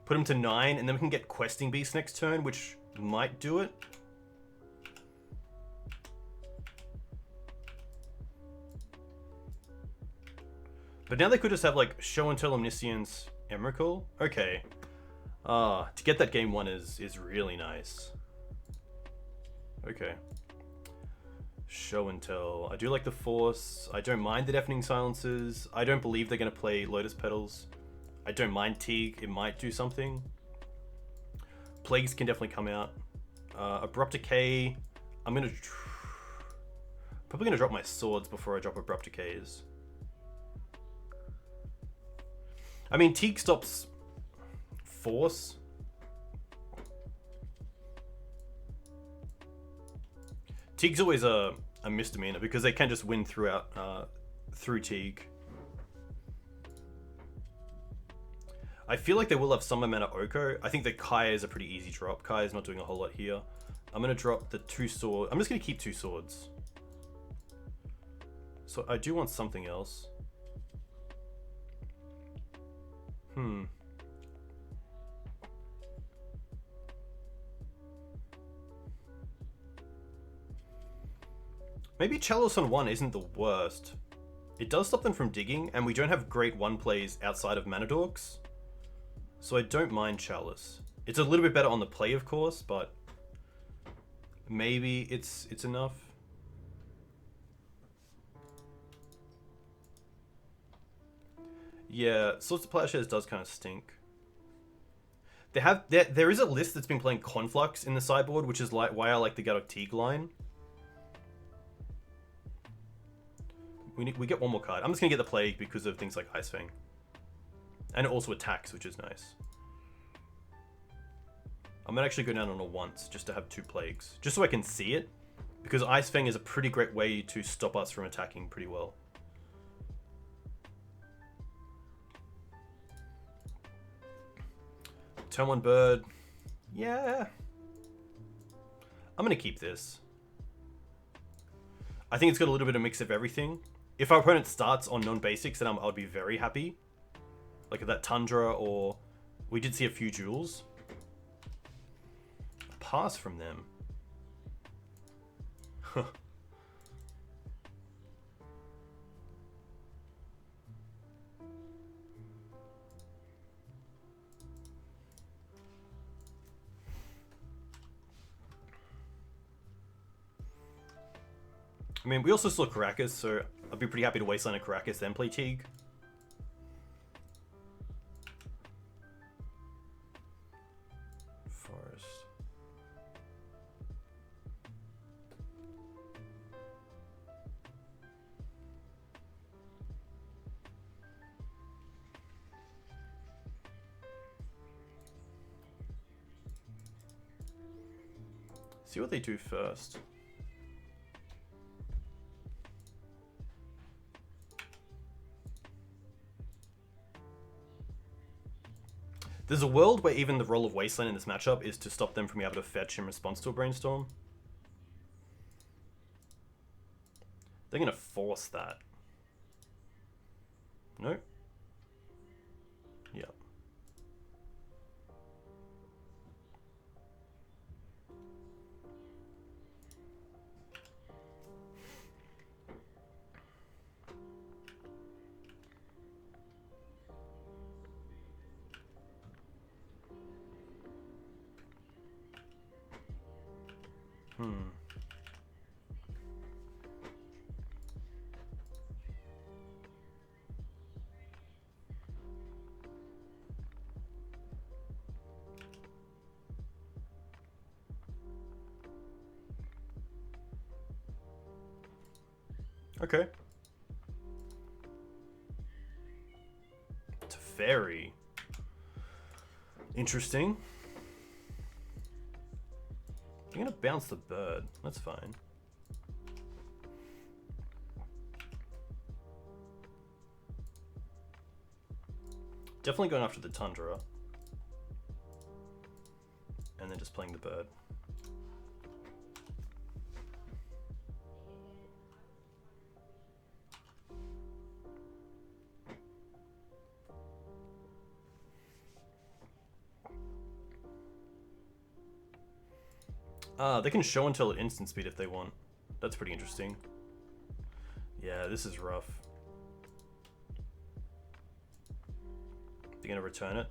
Put him to 9, and then we can get Questing Beast next turn, which might do it. But now they could just have like Show and Tell, Omniscience, Emrakul. Okay. To get that game 1 is really nice. Okay. Show and Tell. I do like the Force. I don't mind the Deafening Silences. I don't believe they're going to play Lotus Petals. I don't mind Teeg. It might do something. Plagues can definitely come out. Abrupt Decay. I'm going to... probably going to drop my swords before I drop Abrupt Decays. I mean, Teeg stops Force. Teeg's always a misdemeanor because they can just win throughout through Teeg. I feel like they will have some amount of Oko. I think that Kaya is a pretty easy drop. Kaya is not doing a whole lot here. I'm going to drop the 2 swords. I'm just going to keep 2 swords. So I do want something else. Maybe Chalice on 1 isn't the worst. It does stop them from digging, and we don't have great 1 plays outside of Mana Dorks. So I don't mind Chalice. It's a little bit better on the play, of course, but maybe it's enough. Yeah, Swords to Plowshares does kind of stink. There is a list that's been playing Conflux in the sideboard, which is like why I like the Gaddock Teeg line. We get 1 more card. I'm just gonna get the Plague because of things like Ice Fang. And it also attacks, which is nice. I'm gonna actually go down on a once just to have 2 Plagues. Just so I can see it. Because Ice Fang is a pretty great way to stop us from attacking pretty well. Turn 1 bird. Yeah. I'm gonna keep this. I think it's got a little bit of mix of everything. If our opponent starts on non-basics, then I'll be very happy. Like that Tundra, or we did see a few Jewels. Pass from them. I mean, we also saw Caracas, so I'd be pretty happy to wasteland a Caracas, then play Teeg. Forest. See what they do first. There's a world where even the role of Wasteland in this matchup is to stop them from being able to fetch in response to a Brainstorm. They're going to force that. No? Yep. Okay. It's very interesting. I'm gonna bounce the bird. That's fine. Definitely going after the Tundra. And then just playing the bird. They can show until at instant speed if they want. That's pretty interesting. Yeah, this is rough. they're going to return it.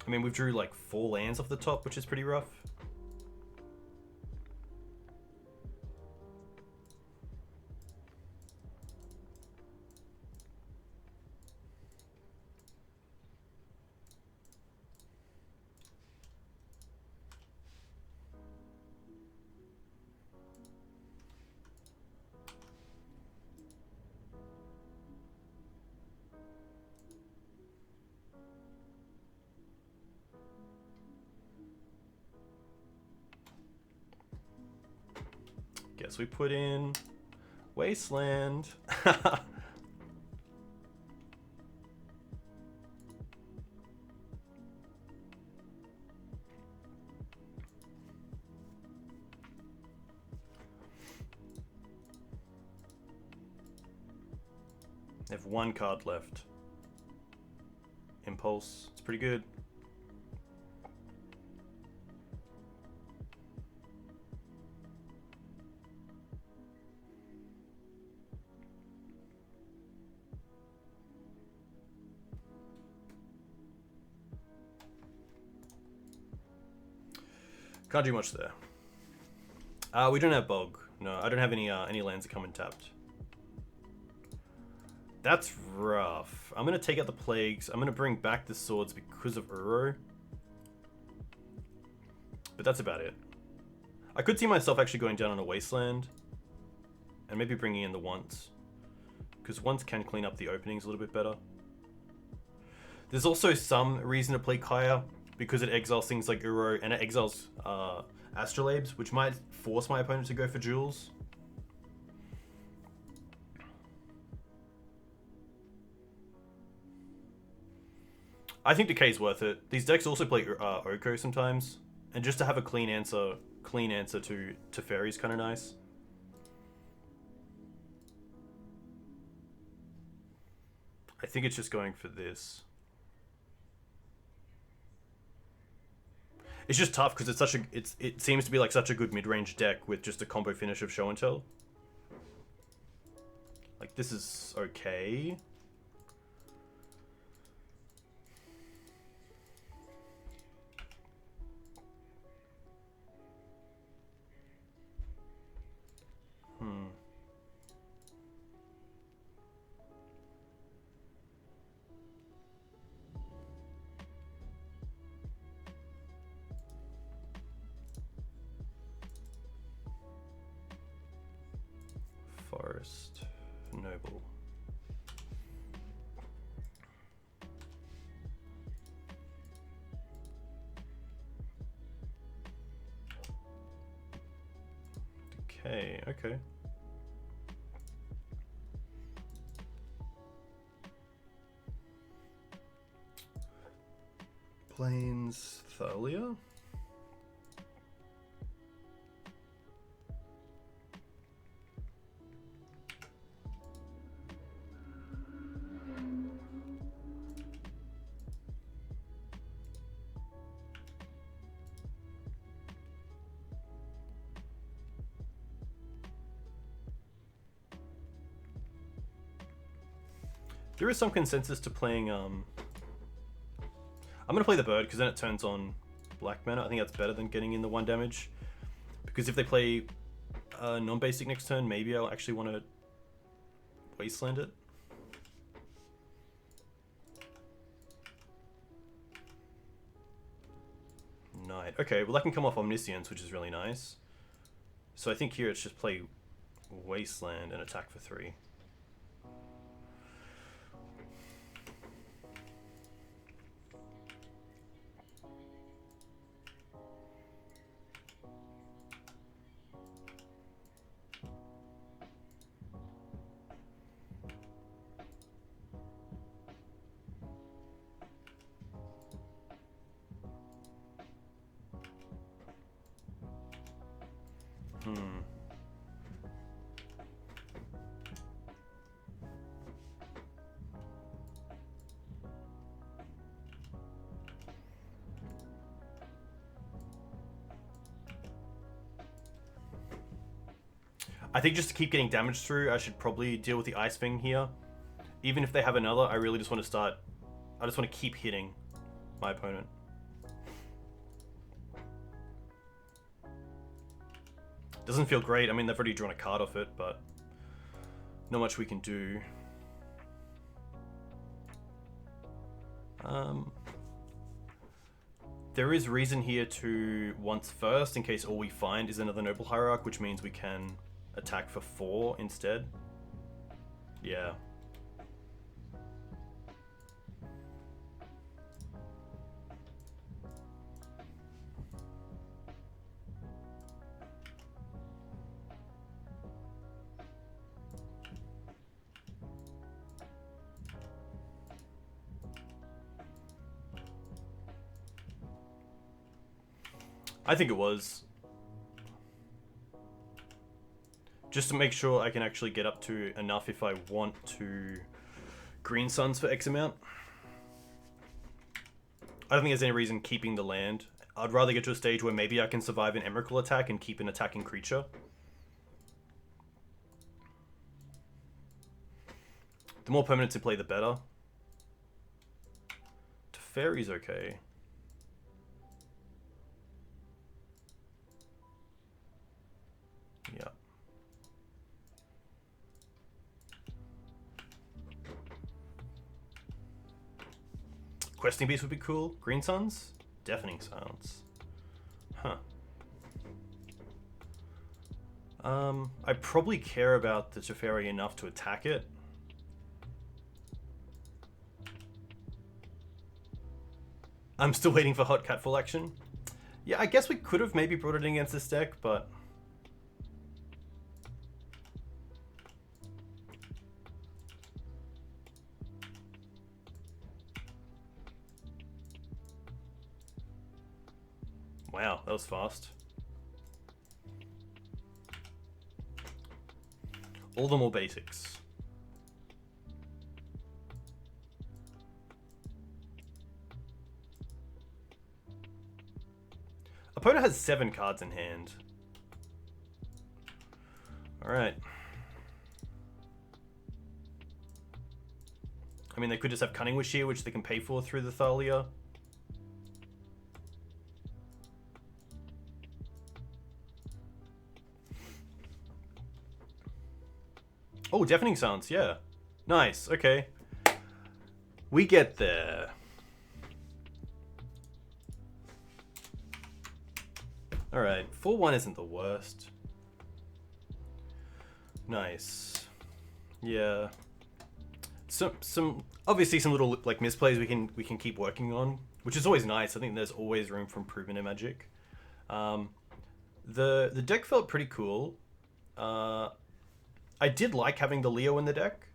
I mean, we've drew like 4 lands off the top, which is pretty rough. Guess we put in Wasteland. They have 1 card left. Impulse. It's pretty good. Can't do much there. We don't have BUG. No, I don't have any lands that come untapped. That's rough. I'm gonna take out the Plagues. I'm gonna bring back the Swords because of Uro. But that's about it. I could see myself actually going down on a Wasteland. And maybe bringing in the Once. Because Once can clean up the openings a little bit better. There's also some reason to play Kaya, because it exiles things like Uro, and it exiles Astrolabes, which might force my opponent to go for Jewels. I think Decay is worth it. These decks also play Oko sometimes, and just to have a clean answer to Teferi is kind of nice. I think it's just going for this. It's just tough because it seems to be like such a good mid-range deck with just a combo finish of Show and Tell. Like, this is okay. Forest, Noble. Decay, okay. Plains, Thalia. There is some consensus to playing, I'm going to play the bird because then it turns on black mana. I think that's better than getting in the 1 damage. Because if they play non-basic next turn, maybe I'll actually want to wasteland it. Knight. Okay, well that can come off Omniscience, which is really nice. So I think here it's just play wasteland and attack for 3. I think just to keep getting damage through, I should probably deal with the Ice Fang here. Even if they have another, I really just want to start... I just want to keep hitting my opponent. Doesn't feel great. I mean, they've already drawn a card off it, but not much we can do. There is reason here to once first, in case all we find is another Noble Hierarch, which means we can attack for 4 instead. Yeah. I think it was. Just to make sure I can actually get up to enough if I want to green suns for X amount. I don't think there's any reason keeping the land. I'd rather get to a stage where maybe I can survive an Emrakul attack and keep an attacking creature. The more permanents you play, the better. Teferi's okay. Yeah. Questing Beast would be cool. Green Suns? Deafening Silence. Huh. I probably care about the Teferi enough to attack it. I'm still waiting for Hot Cat full action. Yeah, I guess we could have maybe brought it in against this deck, but... Wow, that was fast. All the more basics. Opponent has 7 cards in hand. Alright. I mean, they could just have Cunning Wish here, which they can pay for through the Thalia. Oh, Deafening Silence, yeah. Nice, okay. We get there. Alright, 4-1 isn't the worst. Nice. Yeah. Some obviously some little like misplays we can keep working on, which is always nice. I think there's always room for improvement in Magic. The deck felt pretty cool. I did like having the Leo in the deck,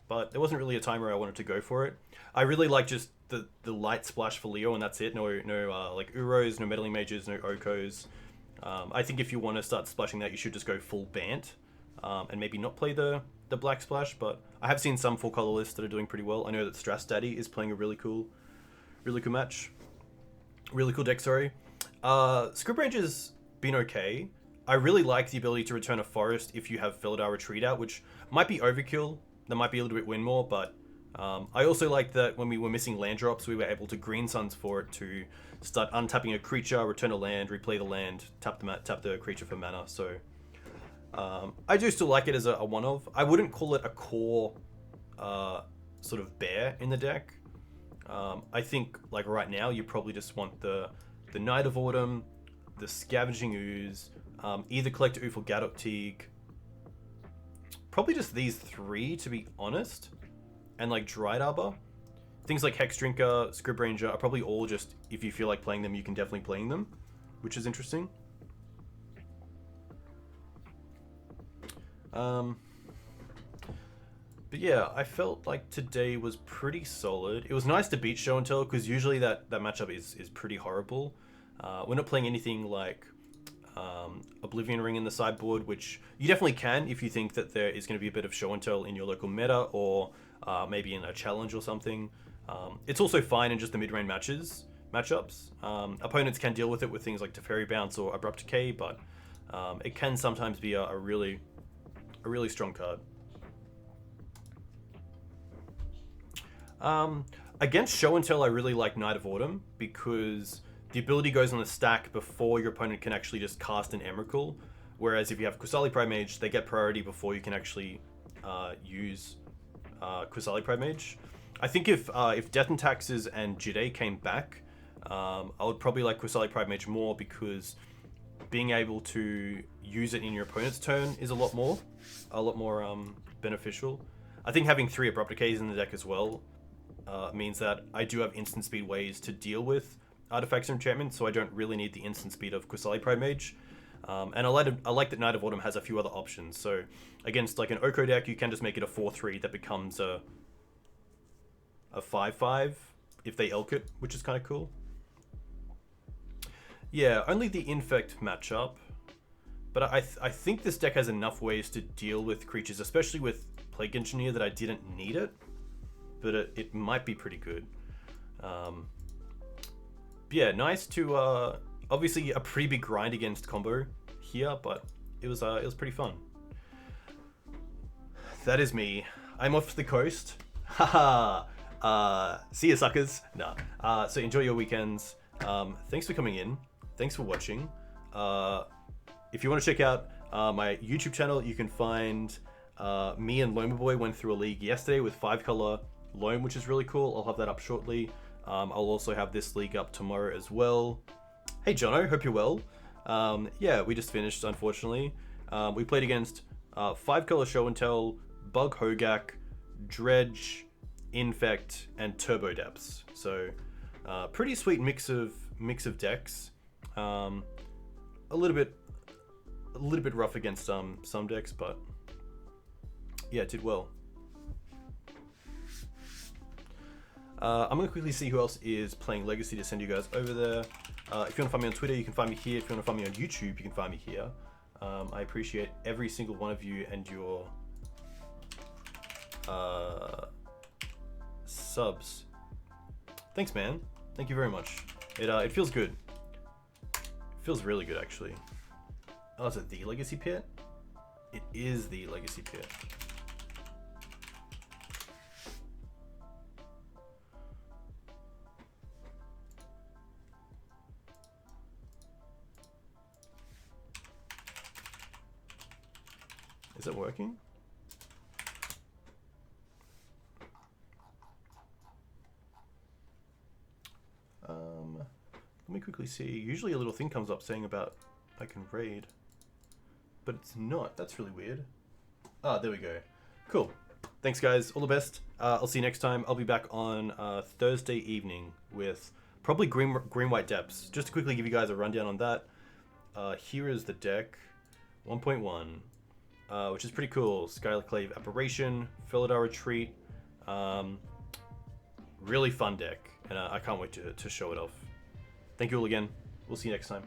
but there wasn't really a time where I wanted to go for it. I really like just the light splash for Leo, and that's it. No like Uros, no Meddling Mages, no Okos. I think if you want to start splashing that, you should just go full Bant, and maybe not play the black splash. But I have seen some full color lists that are doing pretty well. I know that Strass Daddy is playing a really cool match, really cool deck. Sorry, Script Range has been okay. I really like the ability to return a forest if you have Felidar Retreat out, which might be overkill. That might be a little bit win more, but I also like that when we were missing land drops, we were able to green suns for it to start untapping a creature, return a land, replay the land, tap the creature for mana. So I do still like it as a one-of. I wouldn't call it a core sort of bear in the deck. I think like right now you probably just want the Night of Autumn, the Scavenging Ooze, either Collector Oof or Gaddock Teeg. Probably just these 3 to be honest. And like Dried Arbor. Things like Hex Drinker, Scrib Ranger are probably all just, if you feel like playing them, you can definitely play them, which is interesting. But yeah, I felt like today was pretty solid. It was nice to beat Show and Tell, because usually that matchup is pretty horrible. We're not playing anything like Oblivion Ring in the sideboard, which you definitely can if you think that there is going to be a bit of Show and Tell in your local meta, or maybe in a challenge or something. It's also fine in just the mid-range matchups. Opponents can deal with it with things like Teferi Bounce or Abrupt Decay, but it can sometimes be a really a really strong card. Against Show and Tell, I really like Knight of Autumn because the ability goes on the stack before your opponent can actually just cast an Emrakul. Whereas if you have Qasali Primate, they get priority before you can actually use Qasali Primate. I think if Death and Taxes and Jide came back, I would probably like Qasali Primate more because being able to use it in your opponent's turn is a lot more beneficial. I think having 3 Abrupt Decays in the deck as well means that I do have instant speed ways to deal with artifacts and enchantments, so I don't really need the instant speed of Qasali Primate. And I like that Knight of Autumn has a few other options. So against like an Oko deck, you can just make it a 4/3 that becomes a 5/5 if they elk it, which is kind of cool. Yeah, only the Infect matchup. But I think this deck has enough ways to deal with creatures, especially with Plague Engineer, that I didn't need it. But it might be pretty good. Yeah, nice to... obviously a pretty big grind against combo here, but it was pretty fun. That is me. I'm off to the coast. Haha. See ya, suckers. Nah. So enjoy your weekends. Thanks for coming in. Thanks for watching. If you want to check out my YouTube channel, you can find me and Lomer Boy went through a league yesterday with 5-color Loam, which is really cool. I'll have that up shortly. I'll also have this league up tomorrow as well. Hey Jono, hope you're well. Yeah, we just finished, unfortunately. We played against 5-color Show and Tell, BUG Hogaak, Dredge, Infect, and Turbo Depths. So, pretty sweet mix of decks. A little bit rough against some decks, but yeah, it did well. I'm gonna quickly see who else is playing Legacy to send you guys over there. If you want to find me on Twitter, you can find me here. If you want to find me on YouTube, you can find me here. I appreciate every single one of you and your subs. Thanks, man. Thank you very much. It feels good. It feels really good, actually. Oh, is it the Legacy Pit? It is the Legacy Pit. Is it working? Let me quickly see. Usually a little thing comes up saying about I can raid, but it's not. That's really weird. Ah, there we go. Cool. Thanks, guys. All the best. I'll see you next time. I'll be back on Thursday evening with probably green-white depths. Just to quickly give you guys a rundown on that. Here is the deck 1.1. Which is pretty cool. Skyclave Apparition, Felidar Retreat. Really fun deck, and I can't wait to show it off. Thank you all again. We'll see you next time.